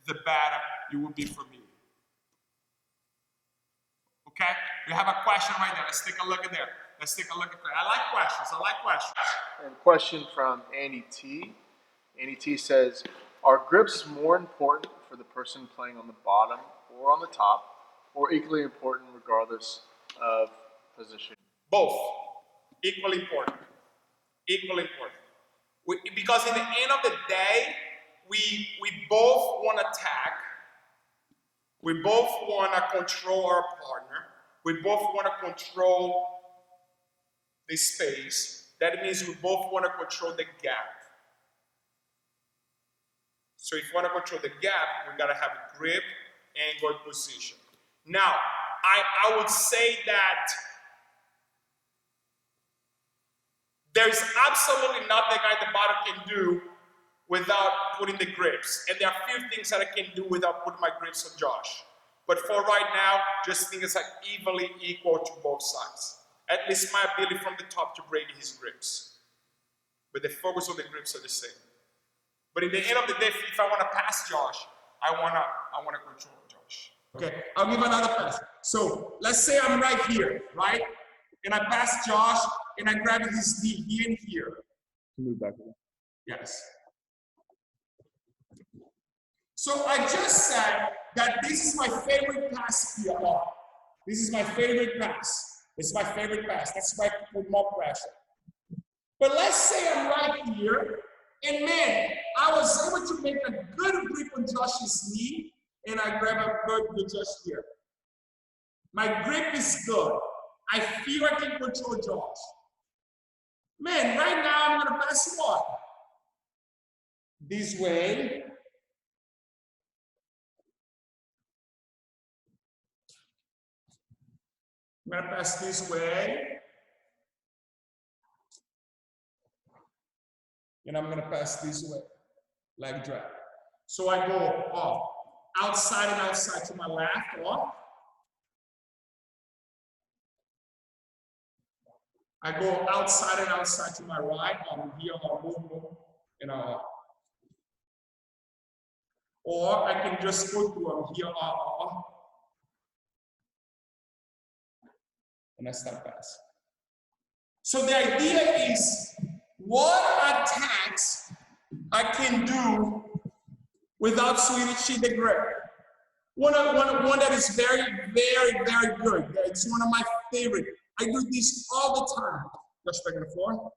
the better it will be for me. Okay? We have a question right there. Let's take a look at there. Let's take a look at that. I like questions. And a question from Andy T. Andy T says, are grips more important for the person playing on the bottom or on the top, or equally important regardless of position? Both. Equally important. Because in the end of the day, we both want to attack. We both want to control our partner. We both want to control the space. That means we both want to control the gap. So if you want to control the gap, we got to have a grip, angle, and position. Now, I would say that there's absolutely nothing I, the bottom, can do without putting the grips. And there are a few things that I can do without putting my grips on Josh. But for right now, just think it's like evenly equal to both sides. At least my ability from the top to break his grips. But the focus of the grips are the same. But in the end of the day, if I want to pass Josh, I wanna control Josh. Okay, I'll give another pass. So let's say I'm right here, right? And I pass Josh, and I grab his knee here and here. Move back. Yes. So I just said that this is my favorite pass here. This is my favorite pass. This is my favorite pass. That's why I put more pressure. But let's say I'm right here, and man, I was able to make a good grip on Josh's knee, and I grab a good Josh here. My grip is good. I feel I can control Josh. Man, right now I'm gonna pass what? This way. I'm gonna pass this way. And I'm gonna pass this way. Leg drag. So I go off. Outside and outside to my left, off. I go outside and outside to my right, I'm here, I'll move, and I'll. Or I can just go through, I'm here, and I start pass. So the idea is, what attacks I can do without switching the grip? One that is very, very, very good. It's one of my favorite. I do this all the time. Just back and forth.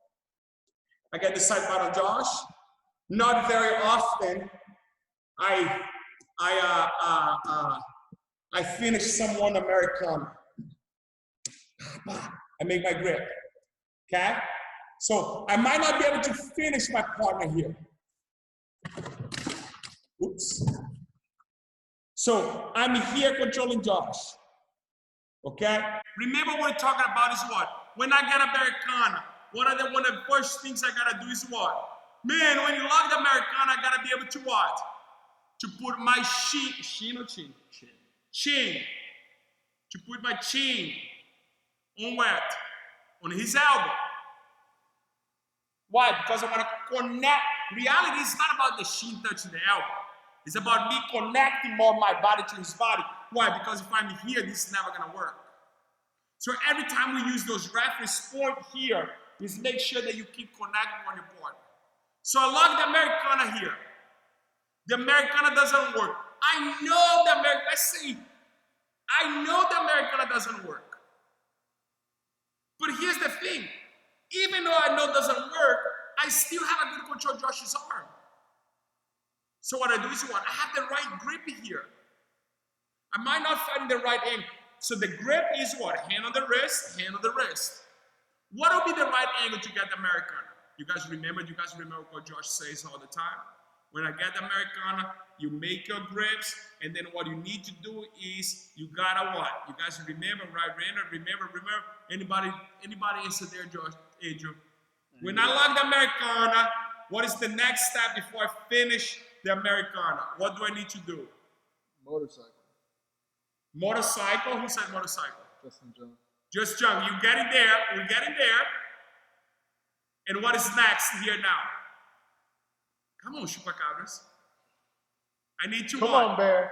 I get the side part of Josh. not very often I finish someone Americano. I make my grip. Okay? So I might not be able to finish my partner here. Oops. So I'm here controlling Josh. Okay? Remember what we're talking about is what? When I get Americana, one of the first things I gotta do is what? Man, when you lock the Americana, I gotta be able to what? To put my chin. To put my chin on what? On his elbow. Why? Because I want to connect. Reality is not about the shin touching the elbow. It's about me connecting more my body to his body. Why? Because if I'm here, this is never going to work. So every time we use those reference point here, is make sure that you keep connecting on your partner. So I lock the Americana here. The Americana doesn't work. I know the Americana, let's see. I know the Americana doesn't work. But here's the thing. Even though I know it doesn't work, I still have a good control of Josh's arm. So what I do is what? I have the right grip here. I might not find the right angle. So the grip is what? Hand on the wrist, hand on the wrist. What will be the right angle to get the Americana? You guys remember what Josh says all the time? When I get the Americana, you make your grips, and then what you need to do is you gotta what? You guys remember, right? Remember. Anybody answer there, Josh? Adrian? When I lock the Americana, what is the next step before I finish the Americana? What do I need to do? Motorcycle. Motorcycle? Who said motorcycle? Justin Jones. Just jump. You get in there. We get in there. And what is next here now? Come on, chupacabras. I need to Come what? on, Bear.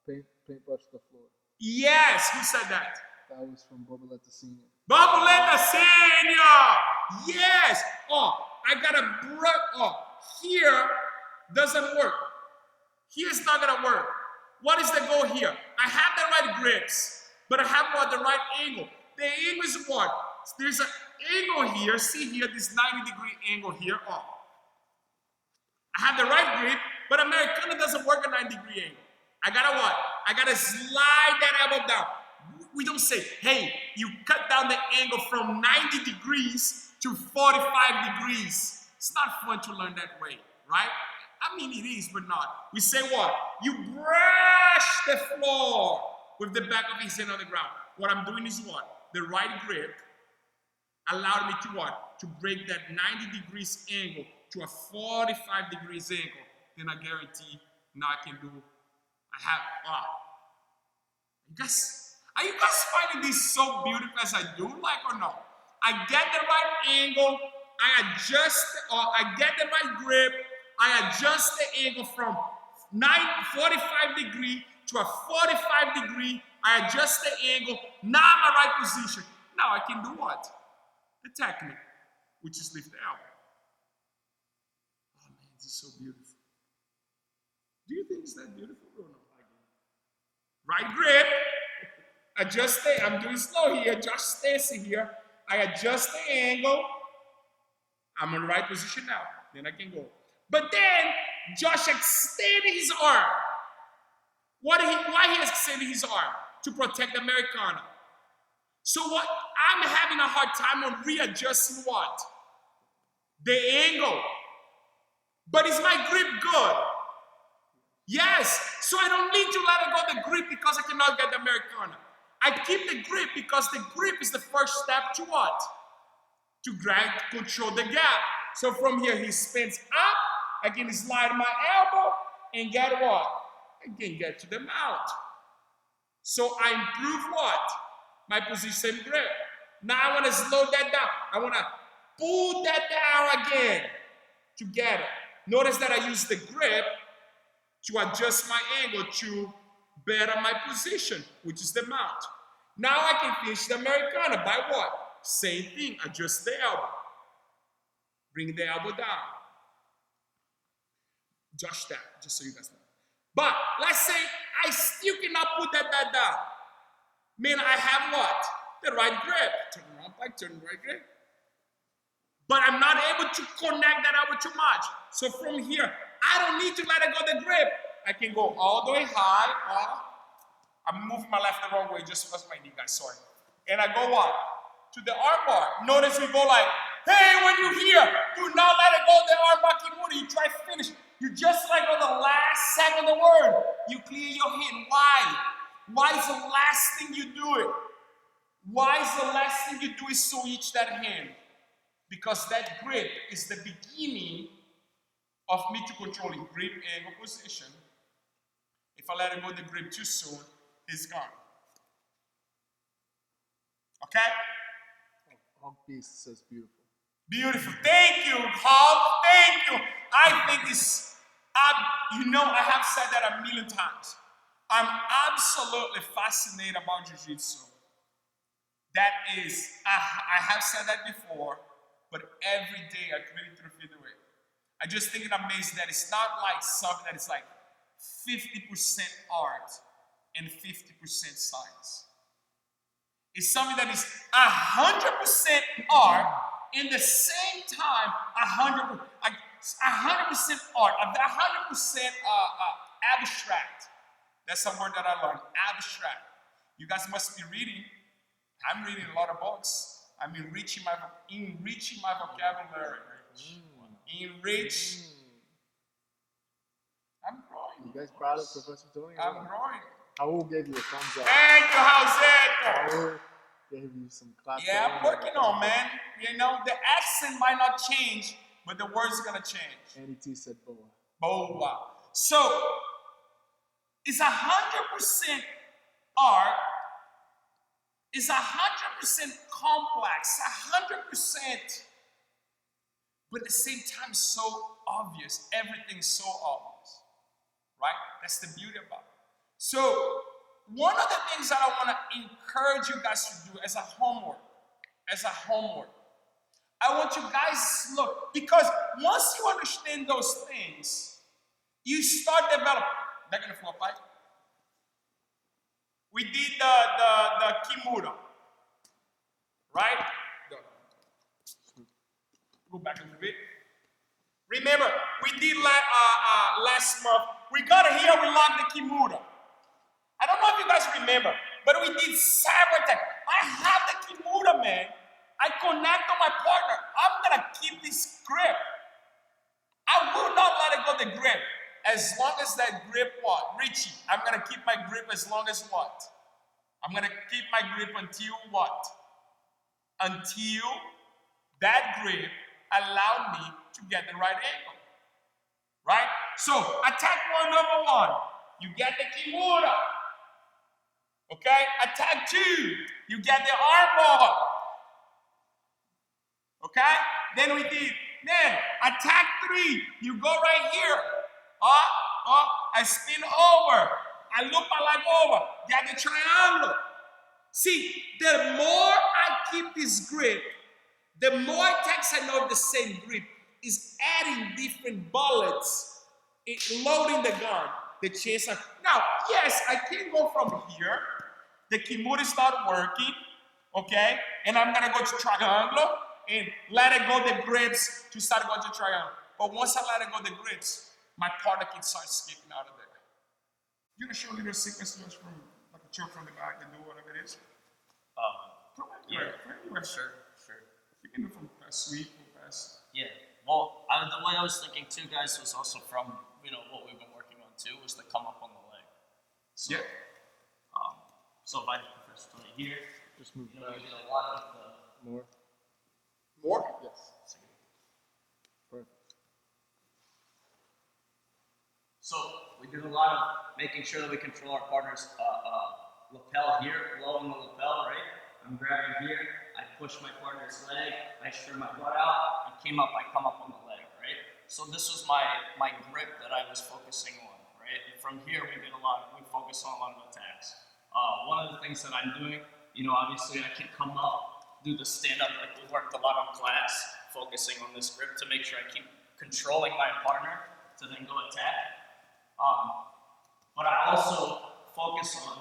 Paintbrush the floor. Yes. Who said that? That was from Boboletta Senior. Boboletta Senior. Yes. Oh, I got a brush. Oh, here doesn't work. Here's not gonna work. What is the goal here? I have the right grips, but I have what? The right angle. The angle is what? There's an angle here. See here, this 90-degree angle here. Oh. I have the right grip, but Americana doesn't work at 90-degree angle. I gotta what? I gotta slide that elbow down. We don't say, hey, you cut down the angle from 90 degrees to 45 degrees. It's not fun to learn that way, right? I mean, it is, but not. We say what? You brush the floor with the back of his hand on the ground. What I'm doing is what? The right grip allowed me to what? To break that 90 degrees angle to a 45 degrees angle. Then I guarantee now I can do, are you guys finding this so beautiful as I do, like or no? I get the right angle, I adjust, or I get the right grip, I adjust the angle from 45 degree to a 45 degree, I adjust the angle, now I'm in the right position. Now I can do what? The technique, which is lift the elbow. Oh man, this is so beautiful. Do you think it's that beautiful or no? Right grip, adjust the, I'm doing slow here, adjust stance here. I adjust the angle. I'm in the right position now. Then I can go. But then, Josh extended his arm. Why he extended his arm? To protect the Americana. So what? I'm having a hard time on readjusting what? The angle. But is my grip good? Yes. So I don't need to let go of the grip because I cannot get the Americana. I keep the grip because the grip is the first step to what? To control the gap. So from here, he spins up. I can slide my elbow and get what? I can get to the mount. So I improve what? My position grip. Now I want to slow that down. I want to pull that down again to get it. Notice that I use the grip to adjust my angle to better my position, which is the mount. Now I can finish the Americana by what? Same thing, adjust the elbow. Bring the elbow down. Just that, just so you guys know. But let's say I still cannot put that down. Mean I have what? The right grip. Turn around back, turn right grip. but I'm not able to connect that over too much. So from here, I don't need to let it go the grip. I can go all the way high. I'm moving my left the wrong way, just lost my knee, guys, sorry. And I go what? To the arm bar. Notice we go like, hey, when you're here, do not let it go the arm bar kimura. You try to finish. You just like on the last second of the word, you clear your hand. Why? Why is the last thing you do it? Why is the last thing you do is switch that hand? Because that grip is the beginning of me to controlling grip, angle, position. If I let it go the grip too soon, it's gone. Okay? Hog Beast says beautiful. Beautiful. Thank you, Hog. Thank you. I think it's, I have said that a million times. I'm absolutely fascinated about Jiu-Jitsu. That is, I have said that before, but every day I really through the way. I just think it's amazing that it's not like something that is like 50% art and 50% science. It's something that is 100% art, in the same time 100% art, 100% abstract. That's a word that I learned, abstract. You guys must be reading. I'm reading a lot of books. I'm enriching my vocabulary. Enrich. I'm growing. You guys proud of Professor Tony? I'm growing. Raul gave you a thumbs up. Thank you, Jose. Raul gave you some claps. Yeah, I'm working on, man. You know, the accent might not change, but the words are gonna change. Andy T said boa. Boa. So it's 100% art. It's 100% complex. 100%. But at the same time, so obvious. Everything's so obvious, right? That's the beauty about it. So one of the things that I want to encourage you guys to do as a homework, I want you guys to look, because once you understand those things, you start developing. They're gonna flop, right? We did the kimura, right? Go back a little bit. Remember, we did last month. We got here, we locked the kimura. I don't know if you guys remember, but we did several times. I have the kimura, man. I connect on my partner. I'm gonna keep this grip. I will not let it go the grip. As long as that grip what? Richie, I'm gonna keep my grip as long as what? I'm gonna keep my grip until what? Until that grip allowed me to get the right angle. Right? So, attack number one, you get the kimura. Okay? Attack 2, you get the arm bar. Okay? Then attack 3, you go right here. I spin over. I loop my leg over. Get the triangle. See, the more I keep this grip, the more attacks I know the same grip is adding different bullets, loading the gun. The chance now, yes, I can go from here. The kimura is not working, okay? And I'm gonna go to triangle and let it go the grips to start going to triangle. But once I let it go the grips, my partner can start skipping out of there. You're gonna show a little sequence to us from like a choke from the back and do whatever it is? Sure. You can do from past sweep or past. Yeah. Well, the way I was thinking too, guys, was also from what we've been working on too, was to come up on the leg. So, Yeah. So if I Professor Tony here, Just move we back. did a lot of the. More. Yes. Perfect. So we did a lot of making sure that we control our partner's lapel here, low on the lapel, right? I'm grabbing here, I push my partner's leg, I string my butt out, I come up on the leg, right? So this was my grip that I was focusing on, right? And from here we focus on a lot of attacks. One of the things that I'm doing, obviously I can come up, do the stand up like we worked a lot on class, focusing on this grip to make sure I keep controlling my partner to then go attack. But I also focus on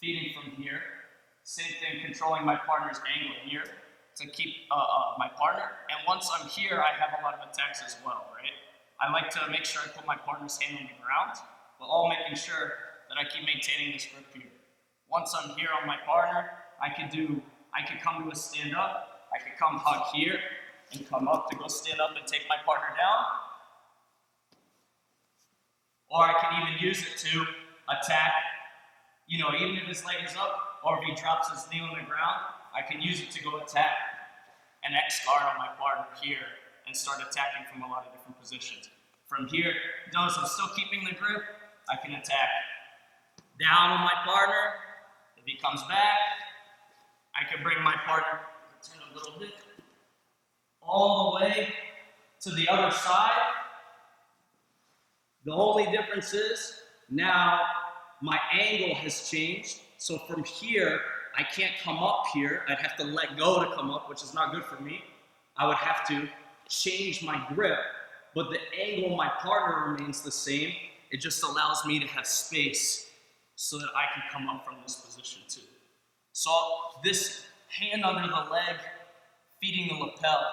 feeding from here, same thing, controlling my partner's angle here, to keep my partner. And once I'm here, I have a lot of attacks as well, right? I like to make sure I put my partner's hand on the ground, but all making sure that I keep maintaining this grip here. Once I'm here on my partner, I could come to a stand up, I could come hug here, and come up to go stand up and take my partner down. Or I can even use it to attack, even if his leg is up, or if he drops his knee on the ground, I can use it to go attack an X guard on my partner here and start attacking from a lot of different positions. From here, notice I'm still keeping the grip, I can attack down on my partner. If he comes back, I can bring my partner, turn a little bit, all the way to the other side. The only difference is now my angle has changed. So from here, I can't come up here. I'd have to let go to come up, which is not good for me. I would have to change my grip, but the angle of my partner remains the same. It just allows me to have space so that I can come up from this position too. So this hand under the leg, feeding the lapel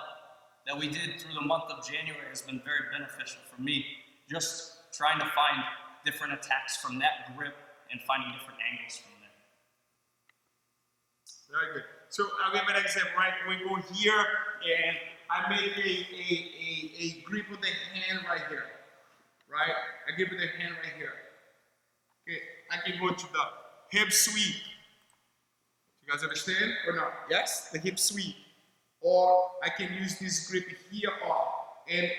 that we did through the month of January has been very beneficial for me. Just trying to find different attacks from that grip and finding different angles from there. Very good. So I'll give an example, right? We go here and I made a grip with the hand right here, right? I grip with the hand right here. Okay, I can go to the hip sweep. You guys understand or not? Yes, the hip sweep. Or I can use this grip here up and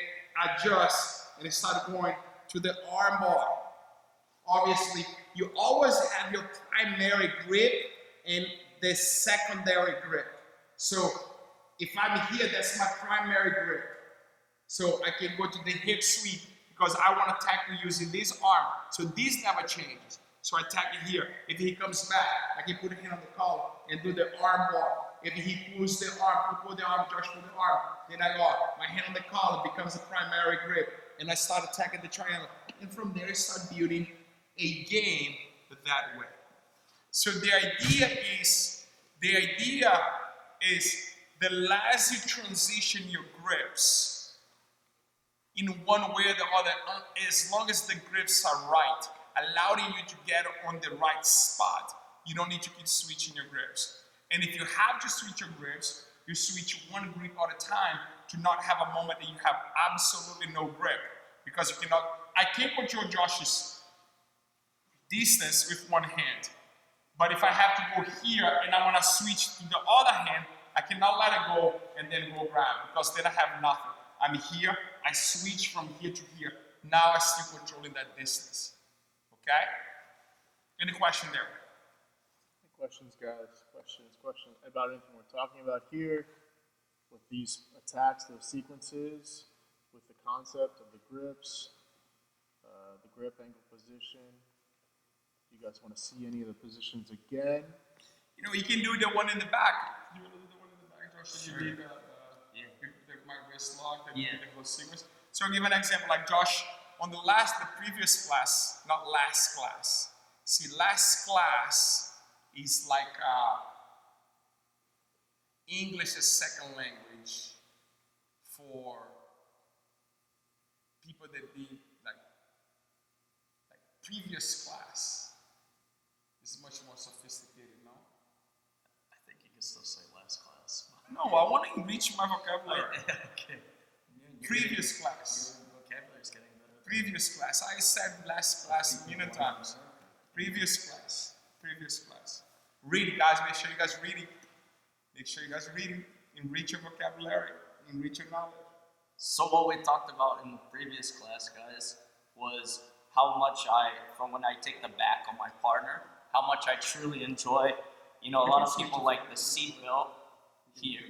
adjust and start going to the arm bar. Obviously, you always have your primary grip and the secondary grip. So if I'm here, that's my primary grip. So I can go to the hip sweep because I want to tackle using this arm. So this never changes. So I tackle here. If he comes back, I can put a hand on the collar and do the arm bar. If he pulls the arm, pull the arm, Josh pull the arm, then I go, my hand on the collar becomes the primary grip. And I start attacking the triangle. And from there, I start building a game that way. So the idea is the less you transition your grips in one way or the other, as long as the grips are right, allowing you to get on the right spot, you don't need to keep switching your grips. And if you have to switch your grips, you switch one grip at a time to not have a moment that you have absolutely no grip. Because you cannot, I can't control Josh's distance with one hand. But if I have to go here and I want to switch to the other hand, I cannot let it go and then go grab because then I have nothing. I'm here, I switch from here to here. Now I'm still controlling that distance. Okay? Any question there? Any questions, guys? Questions about anything we're talking about here with these attacks, those sequences, with the concept of the grips, the grip angle position. You guys want to see any of the positions again? You can do the one in the back. You want to do the one in the back, Josh? Sure. You do my wrist lock, the whole sequence. So I'll give an example, like Josh, on the previous class, not last class. See, last class is like English as second language for people that be like previous class is much more sophisticated, no? I think you can still say last class. No, I want to enrich my vocabulary. Okay. Previous class. Your vocabulary's getting better. Previous class. I said last class a million times. Previous class. Read it, guys. Make sure you guys read it. Enrich your vocabulary. Enrich your knowledge. So what we talked about in the previous class, guys, was how much from when I take the back on my partner, how much I truly enjoy. A lot of people like the seatbelt here.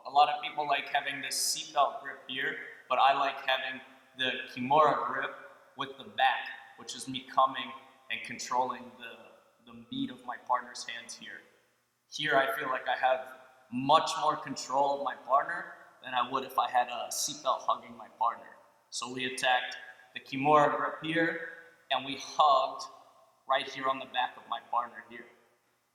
A lot of people like having this seatbelt grip here, but I like having the Kimura grip with the back, which is me coming and controlling the meat of my partner's hands here. Here I feel like I have much more control of my partner than I would if I had a seatbelt hugging my partner. So we attacked the Kimura grip here, and we hugged right here on the back of my partner here.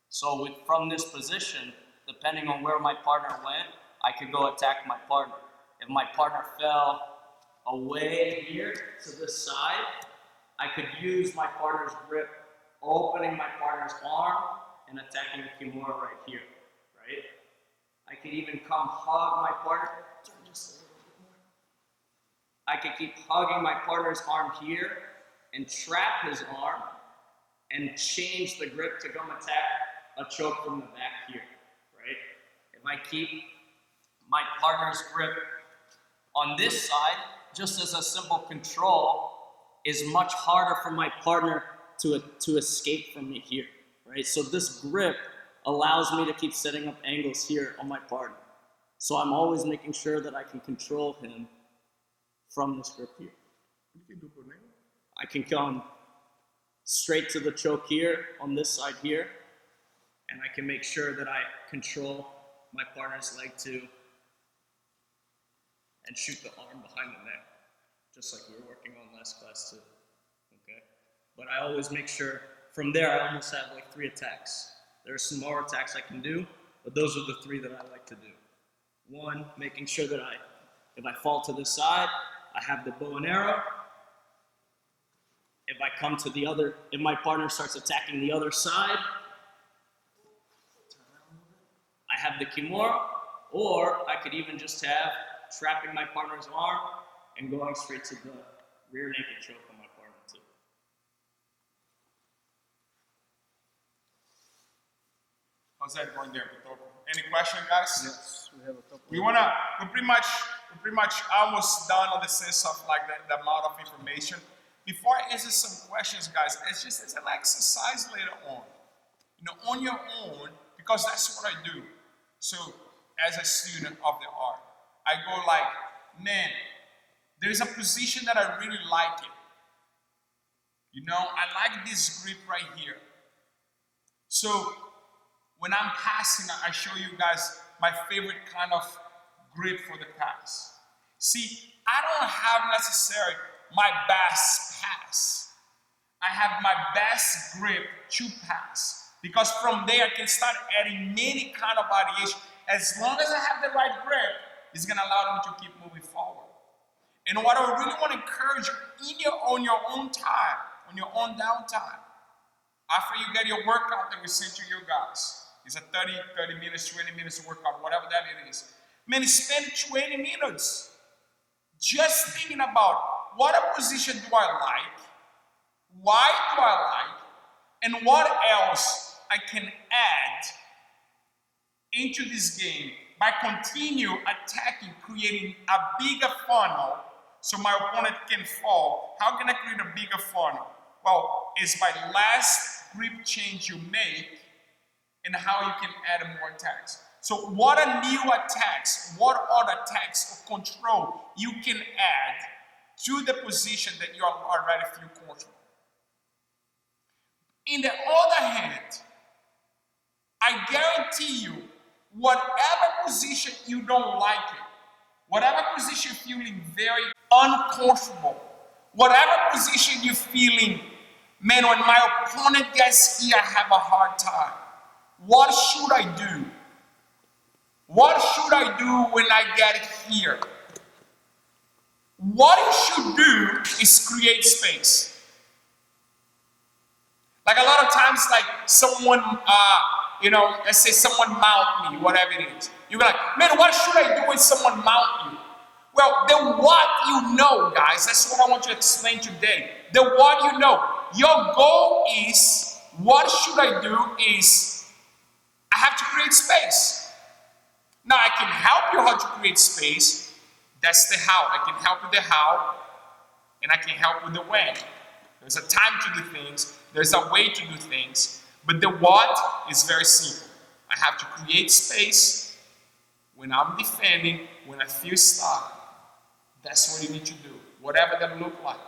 So from this position, depending on where my partner went, I could go attack my partner. If my partner fell away here to this side, I could use my partner's grip, opening my partner's arm and attacking the Kimura right here, right? I could even come hug my partner. Turn just a little bit more. I could keep hugging my partner's arm here and trap his arm and change the grip to come attack a choke from the back here, right? If I keep my partner's grip on this side, just as a simple control, is much harder for my partner to escape from me here, right? So this grip allows me to keep setting up angles here on my partner. So I'm always making sure that I can control him from this grip here. I can come straight to the choke here on this side here, and I can make sure that I control my partner's leg too and shoot the arm behind the neck, just like we were working on last class too, okay? But I always make sure, from there I almost have like 3 attacks. There are some more attacks I can do, but those are the 3 that I like to do. 1, making sure that if I fall to this side, I have the bow and arrow. If I come to the other, if my partner starts attacking the other side, I have the Kimura, or I could even just have trapping my partner's arm and going straight to the rear naked choke on my partner too. How's that going there, Pitoko? Any question, guys? Yes, we have a couple. We're pretty much almost done on the sense of like the amount of information. Before I answer some questions, guys, it's an exercise later on. You know, on your own, because that's what I do. So, as a student of the art, I go like, man, there's a position that I really like it. You know, I like this grip right here. So, when I'm passing, I show you guys my favorite kind of grip for the pass. See, I don't have necessarily my best pass. I have my best grip to pass, because from there I can start adding many kind of variations. As long as I have the right grip, it's gonna allow me to keep moving forward. And what I really want to encourage you on your own time, on your own downtime, after you get your workout that we sent to you guys, it's a 30 minutes, 20 minutes workout, whatever that it is. Man, spend 20 minutes just thinking about what position do I like, why do I like, and what else I can add into this game by continue attacking, creating a bigger funnel so my opponent can fall. How can I create a bigger funnel? Well, it's by less grip change you make and how you can add more attacks. So what are new attacks, what other attacks of control you can add to the position that you already feel comfortable? In the other hand, I guarantee you, whatever position you don't like it, whatever position you're feeling very uncomfortable, whatever position you're feeling, man, when my opponent gets here, I have a hard time. What should I do? What should I do when I get here? What you should do is create space. Like a lot of times, like someone, let's say someone mount me, whatever it is. You're like, man, what should I do when someone mount you? Well, the what you know, guys, that's what I want to explain today. The what you know. Your goal is, what should I do is, I have to create space. Now, I can help you how to create space. That's the how. I can help with the how, and I can help with the when. There's a time to do things. There's a way to do things. But the what is very simple. I have to create space when I'm defending, when I feel stuck. That's what you need to do, whatever that look like.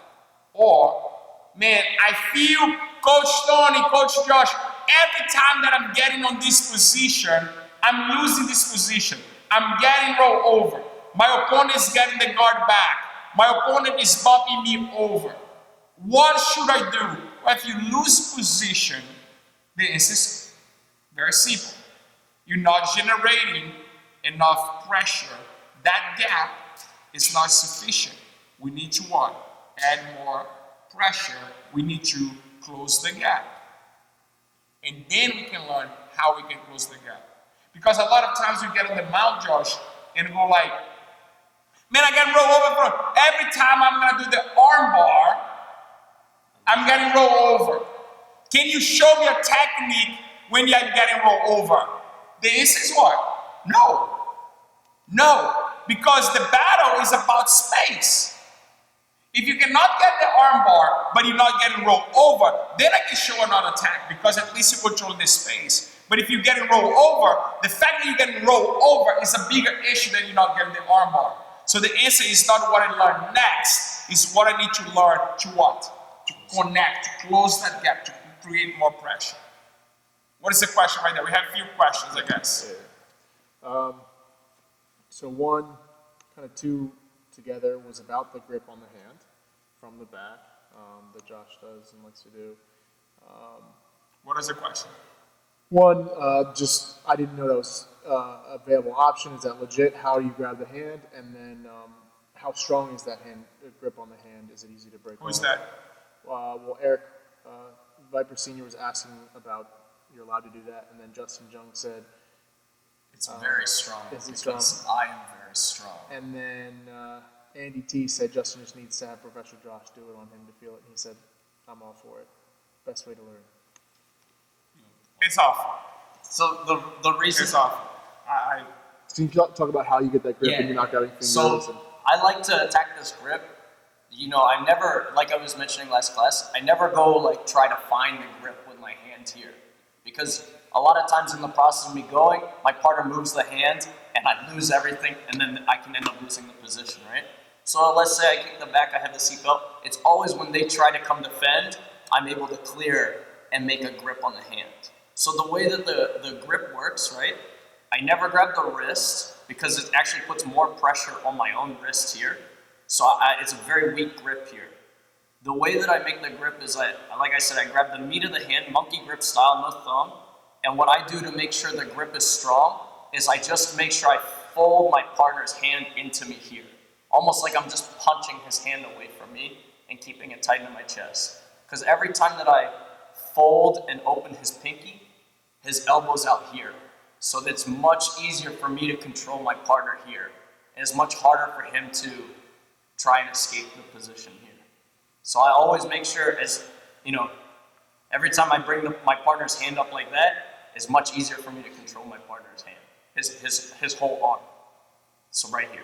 Or, man, I feel, Coach Tony, Coach Josh, every time that I'm getting on this position, I'm losing this position. I'm getting rolled over. My opponent is getting the guard back. My opponent is bumping me over. What should I do? Well, if you lose position, the answer is very simple. you're not generating enough pressure. That gap is not sufficient. We need to what? Add more pressure. We need to close the gap. And then we can learn how we can close the gap. Because a lot of times we get on the mount, Josh, and go like, man, I get roll over from every time I'm gonna do the arm bar, I'm getting roll over. Can you show me a technique when you're getting roll over? The answer is what? No. No. Because the battle is about space. If you cannot get the arm bar, but you're not getting rolled over, then I can show another attack because at least you control the space. But if you're getting rolled over, the fact that you're getting rolled over is a bigger issue than you're not getting the arm bar. So the answer is not what I learn next, it's what I need to learn to what? To connect, to close that gap, to create more pressure. What is the question right there? We have a few questions, I guess. So one, kind of two together, was about the grip on the hand from the back that Josh does and likes to do. What is the question? One, just I didn't know that was available option. Is that legit? How do you grab the hand? And then how strong is that hand grip on the hand? Is it easy to break? Who's off? that? Well, Eric Viper Senior was asking about you're allowed to do that, and then Justin Jung said It's very strong. Is it because strong? I am very strong. And then Andy T said Justin just needs to have Professor Josh do it on him to feel it. And he said, I'm all for it. Best way to learn. It's off. So the reason It's off. So you can talk about how you get that grip and you're not grabbing fingers. So I like to attack this grip. You know, I never, like I was mentioning last class, I never go like try to find the grip with my hand here. Because a lot of times in the process of me going, my partner moves the hand and I lose everything and then I can end up losing the position, right? So let's say I kick the back, I have the seatbelt. It's always when they try to come defend, I'm able to clear and make a grip on the hand. So the way that the grip works, right? I never grab the wrist because it actually puts more pressure on my own wrist here. So it's a very weak grip here. The way that I make the grip is, like I said, I grab the meat of the hand, monkey grip style, no thumb. And what I do to make sure the grip is strong is I just make sure I fold my partner's hand into me here. Almost like I'm just punching his hand away from me and keeping it tight in my chest. Because every time that I fold and open his pinky, his elbow's out here. So it's much easier for me to control my partner here. And it's much harder for him to try and escape the position here. So I always make sure, as you know, every time I bring my partner's hand up like that, it's much easier for me to control my partner's hand, his whole arm. So right here.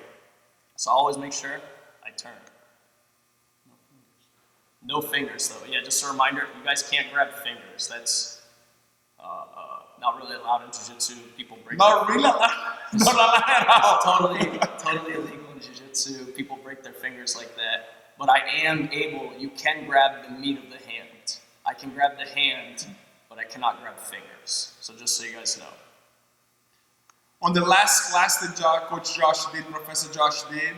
So I always make sure I turn. No fingers though. Yeah, just a reminder, you guys can't grab fingers. That's not really allowed in Jiu-Jitsu. People break Not really allowed. Not allowed at all. totally illegal in Jiu-Jitsu. People break their fingers like that. But I am able, you can grab the meat of the hand. I can grab the hand, but I cannot grab fingers. So just so you guys know. On the last class that Coach Josh did, Professor Josh did,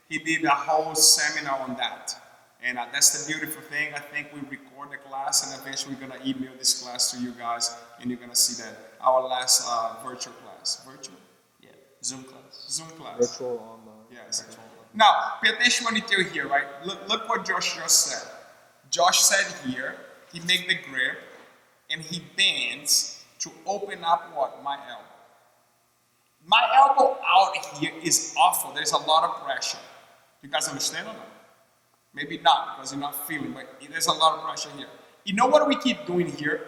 he did a whole seminar on that. And that's the beautiful thing. I think we record the class and eventually we're going to email this class to you guys and you're going to see that. Our last virtual class. Virtual? Yeah, Zoom class. Zoom class. Virtual online. Yes. Now, pay attention what detail here, right? Look what Josh just said. Josh said here, he make the grip and he bends to open up what? My elbow. My elbow out here is awful. There's a lot of pressure. You guys understand or not? Maybe not because you're not feeling, but there's a lot of pressure here. You know what we keep doing here?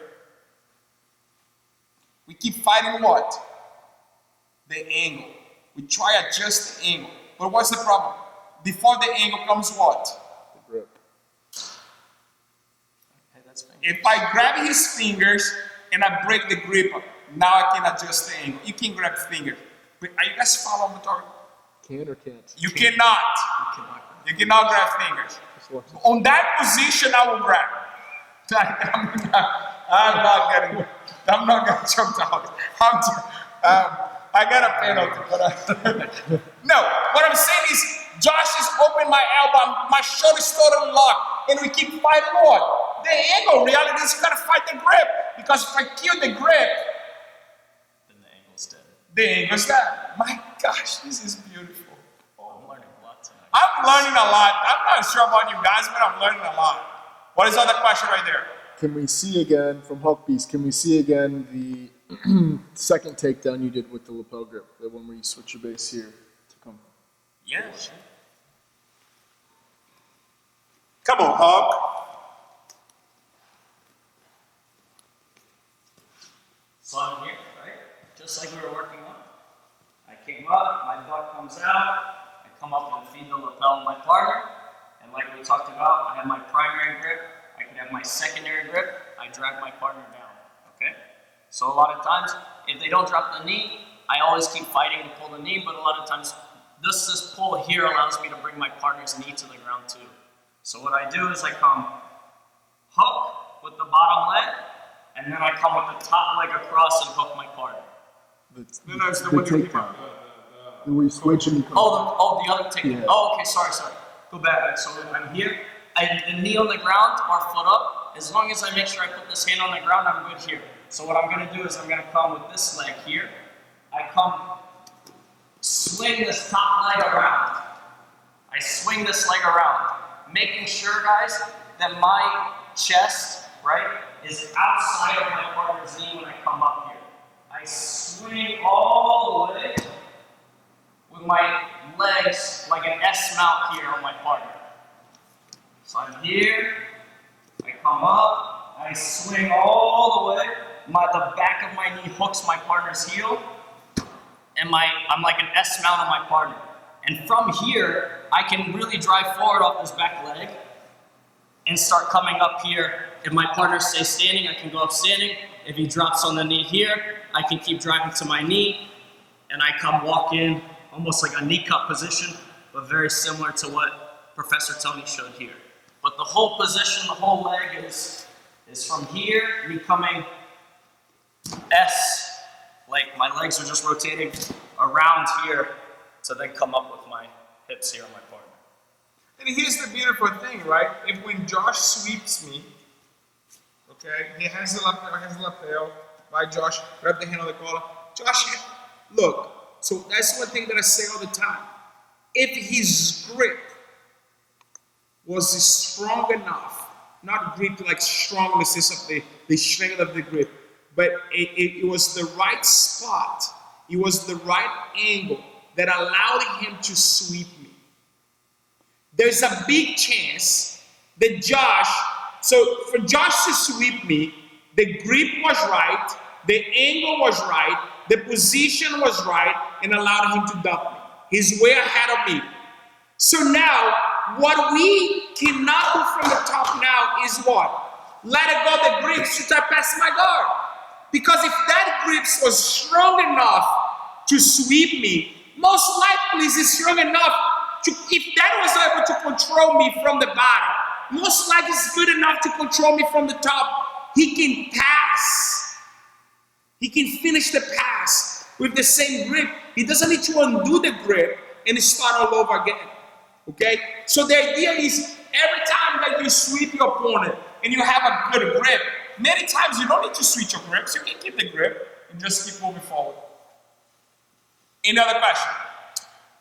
We keep fighting what? The angle. We try to adjust the angle. But what's the problem? Before the angle comes what? The grip. Hey, that's fine. If I grab his fingers and I break the grip, now I can adjust the angle. You can grab fingers. But are you guys following the target? Can or can't? You cannot. You cannot grab fingers. On that position, I will grab. I'm not getting choked out. I got a penalty. But no, what I'm saying is, Josh is open my elbow, my shoulder is totally locked, and we keep fighting what? The angle. Reality is you gotta fight the grip. Because if I kill the grip, then the angle's the angle snap. My gosh, this is beautiful. I'm learning a lot tonight. I'm learning a lot. I'm not sure about you guys, but I'm learning a lot. What is the other question right there? Can we see again from Hulk Beast? Can we see again the second takedown you did with the lapel grip? The one where you switch your base here to come. Yeah, sure. Come on, Hawk. So I'm here, right? Just like we were working on. I came up, my butt comes out, I come up and feed the lapel of my partner, and like we talked about, I have my primary grip, I can have my secondary grip, I drag my partner down, okay? So a lot of times, if they don't drop the knee, I always keep fighting to pull the knee, but a lot of times, this pull here allows me to bring my partner's knee to the ground too. So what I do is I come hook with the bottom leg, and then I come with the top leg across and hook my partner. No, it's the one you came up. We switch and you come. The other technique. Yeah. Oh, okay, sorry. Go back. So I'm here, the knee on the ground or foot up. As long as I make sure I put this hand on the ground, I'm good here. So what I'm gonna do is I'm gonna come with this leg here. I come, swing this top leg around. I swing this leg around, making sure, guys, that my chest, right, is outside of my partner's knee when I come up here. I swing all the way with my legs like an S mount here on my partner. So I'm here, I come up, I swing all the way, the back of my knee hooks my partner's heel, and I'm like an S mount on my partner. And from here, I can really drive forward off this back leg and start coming up here. If my partner stays standing, I can go up standing. If he drops on the knee here, I can keep driving to my knee, and I come walk in, almost like a knee cup position, but very similar to what Professor Tony showed here. But the whole position, the whole leg is from here, me coming S, like my legs are just rotating around here to then come up with my hips here on my partner. And here's the beautiful thing, right? If when Josh sweeps me, okay, he has the lapel, right, Josh? Grab the hand on the collar. Josh, look, so that's one thing that I say all the time. If his grip was strong enough, not grip like strong in the sense of the strength of the grip, but it was the right spot, it was the right angle that allowed him to sweep me. There's a big chance that so for Josh to sweep me, the grip was right, the angle was right, the position was right, and allowed him to dump me. He's way ahead of me. So now, what we cannot do from the top now is what? Let it go the grips to try pass my guard. Because if that grip was strong enough to sweep me, most likely it's strong enough if that was able to control me from the bottom, most likely it's good enough to control me from the top. He can pass. He can finish the pass with the same grip. He doesn't need to undo the grip and start all over again. Okay? So the idea is every time that you sweep your opponent and you have a good grip, many times you don't need to switch your grips. You can keep the grip and just keep moving forward. Any other question?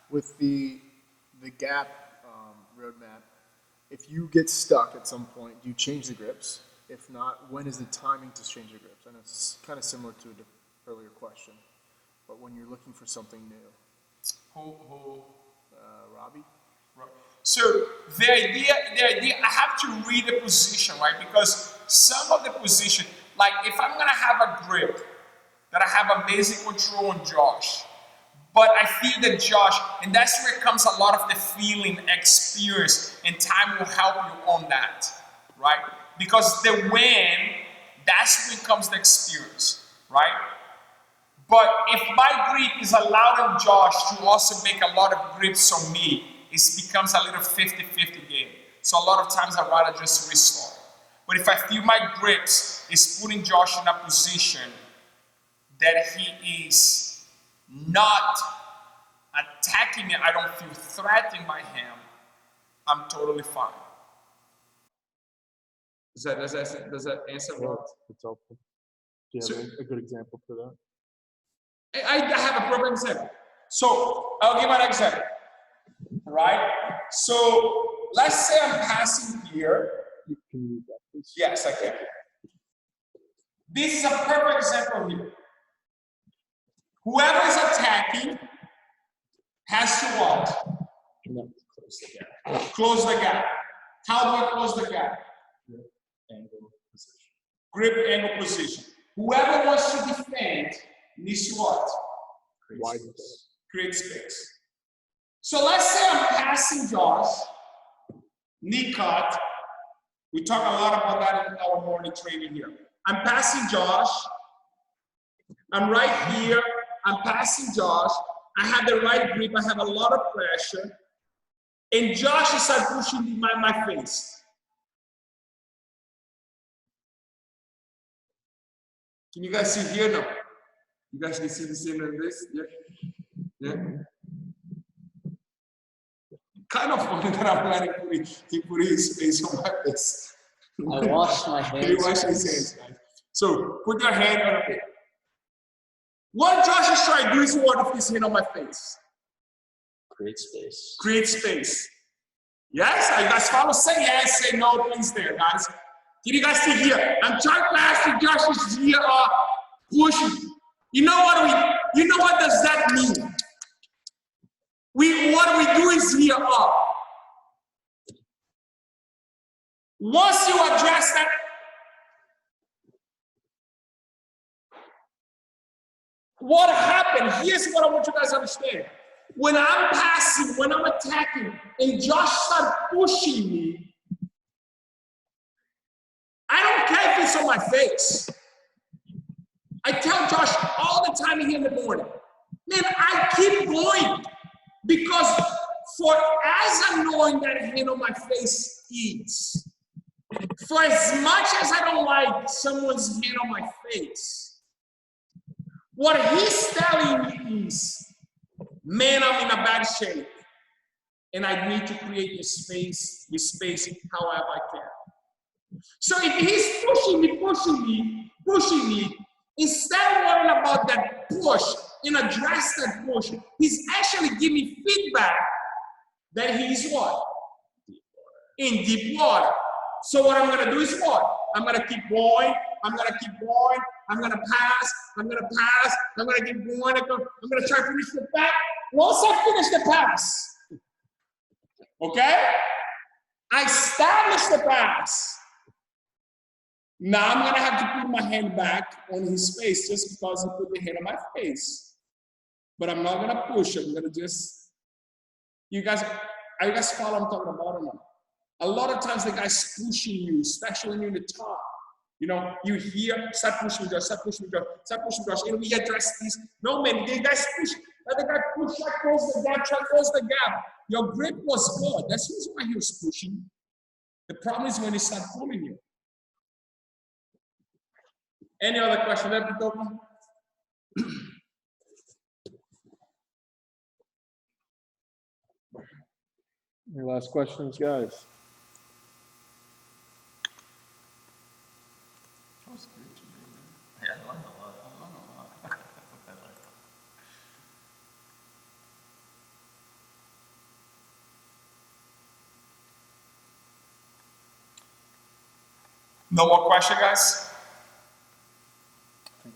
With the gap roadmap, if you get stuck at some point, do you change the grips? If not, when is the timing to change the grips? I know it's kind of similar to the earlier question, but when you're looking for something new. Robbie? So the idea, I have to read the position, right? Because some of the position, like if I'm gonna have a grip that I have amazing control on Josh, but I feel that Josh, and that's where it comes a lot of the feeling, experience, and time will help you on that, right? Because the win, that's when comes the experience, right? But if my grip is allowing Josh to also make a lot of grips on me, it becomes a little 50-50 game. So a lot of times I'd rather just restart. But if I feel my grips is putting Josh in a position that he is not attacking me, I don't feel threatened by him, I'm totally fine. Does that answer? It's helpful. Do you have a good example for that? I have a perfect example. So I'll give an example, right? So let's say I'm passing here. Can you read that, please? Yes, I can. This is a perfect example here. Whoever is attacking has to what? Close the gap. Close the gap. How do I close the gap? Angle position. Grip angle position. Whoever wants to defend needs to what? Wide Create space. So let's say I'm passing Josh, knee cut. We talk a lot about that in our morning training here. I'm passing Josh. I'm right here. I'm passing Josh. I have the right grip. I have a lot of pressure. And Josh is start pushing my face. Can you guys see here now? You guys can see the same in this? Yeah? Yeah? Kind of funny that I'm letting he put his face on my face. I washed my hands. You wash his hands, guys. So put your hand on it. What Josh is trying to do is what if his hand on my face? Create space. Create space. Yes? You guys follow? Say yes, say no, please there, guys. Can you guys see here? I'm trying to ask you, Josh is here pushing. You know what does that mean? What we do is here up. Once you address that, what happened? Here's what I want you guys to understand. When I'm passing, when I'm attacking, and Josh starts pushing me, I don't care if it's on my face. I tell Josh all the time here in the morning, man, I keep going because for as annoying that hand on my face is, for as much as I don't like someone's hand on my face, what he's telling me is, man, I'm in a bad shape, and I need to create the space however I can. So if he's pushing me, instead of worrying about that push and address that push, he's actually giving me feedback that he's what? In deep water. So what I'm gonna do is what? I'm gonna keep going, I'm gonna pass, I'm gonna keep going, I'm gonna try to finish the pass. Once I finish the pass, okay? I establish the pass. Now I'm gonna have to put my hand back on his face just because he put the hand on my face. But I'm not gonna push, I'm gonna just, are you guys follow what I'm talking about or not? A lot of times the guy's pushing you, especially when you're in the top. You know, you hear, start pushing Josh, and we address this. No man, the guy's pushing. Let the guy push, try to close the gap. Your grip was good. That's the reason why he was pushing. The problem is when he start pulling you. Any other question there, Pitopa? Any last questions, guys? Yeah, I learned a lot. No more question, guys? I think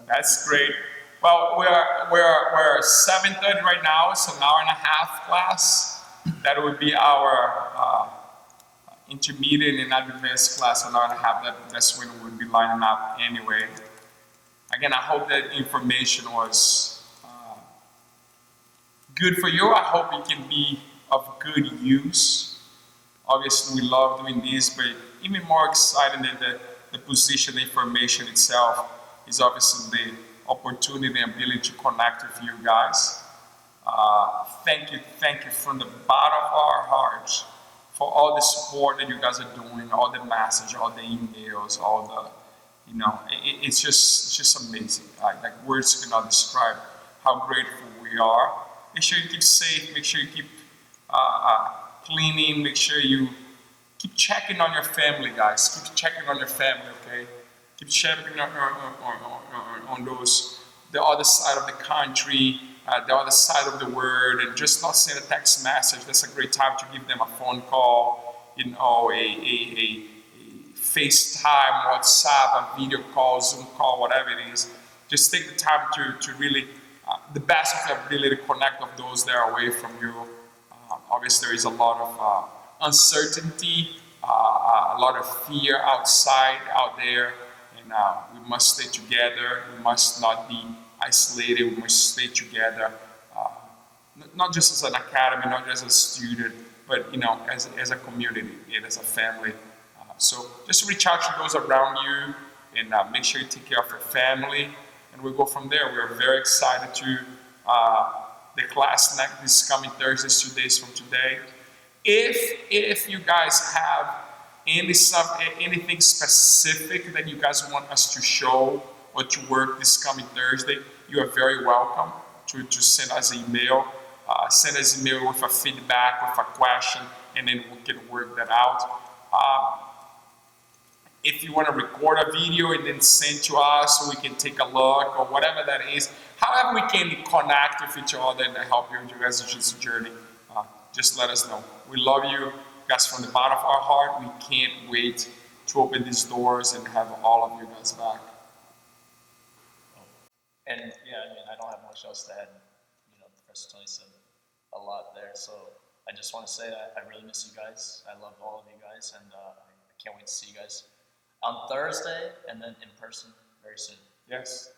That's great. Well, we're 7:30 right now. It's an hour and a half class. That would be our intermediate and advanced class, an hour and a half. That's when we'll be lining up anyway. Again, I hope that information was good for you. I hope it can be of good use. Obviously, we love doing this, but even more exciting than the position, the information itself is obviously the opportunity and ability to connect with you guys. Thank you from the bottom of our hearts for all the support that you guys are doing, all the messages, all the emails, all the, it's just amazing. Like words cannot describe how grateful we are. Make sure you keep safe, make sure you keep cleaning, make sure you keep checking on your family, guys. Keep checking on your family, okay? Keep checking on the other side of the country, the other side of the world, and just not send a text message. That's a great time to give them a phone call, you know, a FaceTime, WhatsApp, a video call, Zoom call, whatever it is. Just take the time to really, the best of your ability to connect with those that are away from you. Obviously, there is a lot of uncertainty, a lot of fear out there, and we must stay together. We must not be isolated. We must stay together, not just as an academy, not just as a student, but you know, as a community and as a family. So just reach out to those around you, and make sure you take care of your family, and we'll go from there. We're very excited to the class next this coming Thursday, 2 days from today. If you guys have anything specific that you guys want us to show or to work this coming Thursday, you are very welcome to send us an email. Send us an email with a feedback, with a question, and then we can work that out. If you want to record a video and then send to us so we can take a look or whatever that is, however we can connect with each other and help you in your guys' jiu-jitsu journey, just let us know. We love you guys from the bottom of our heart. We can't wait to open these doors and have all of you guys back. And yeah, I mean, I don't have much else to add. You know, Professor Tony said a lot there. So I just want to say that I really miss you guys. I love all of you guys, and I can't wait to see you guys on Thursday and then in person very soon. Yes.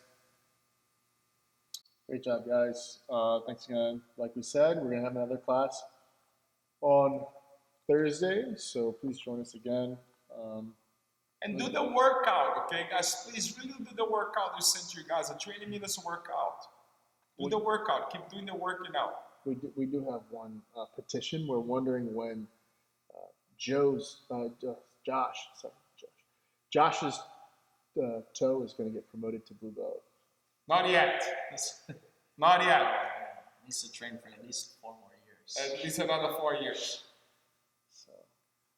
Great job, guys. Thanks again. Like we said, we're going to have another class on Thursday, so please join us again. And do the workout, okay, guys? Please really do the workout we sent you guys, a 20 minutes workout. Do the workout. Keep doing the working out. We do have one petition. We're wondering when Josh's toe is going to get promoted to blue belt. Not yet. Not yet. He needs to train for at least 4 more years. At least another 4 years. So.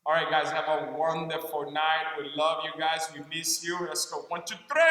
All right, guys, have a wonderful night. We love you guys. We miss you. Let's go. 1, 2, 3.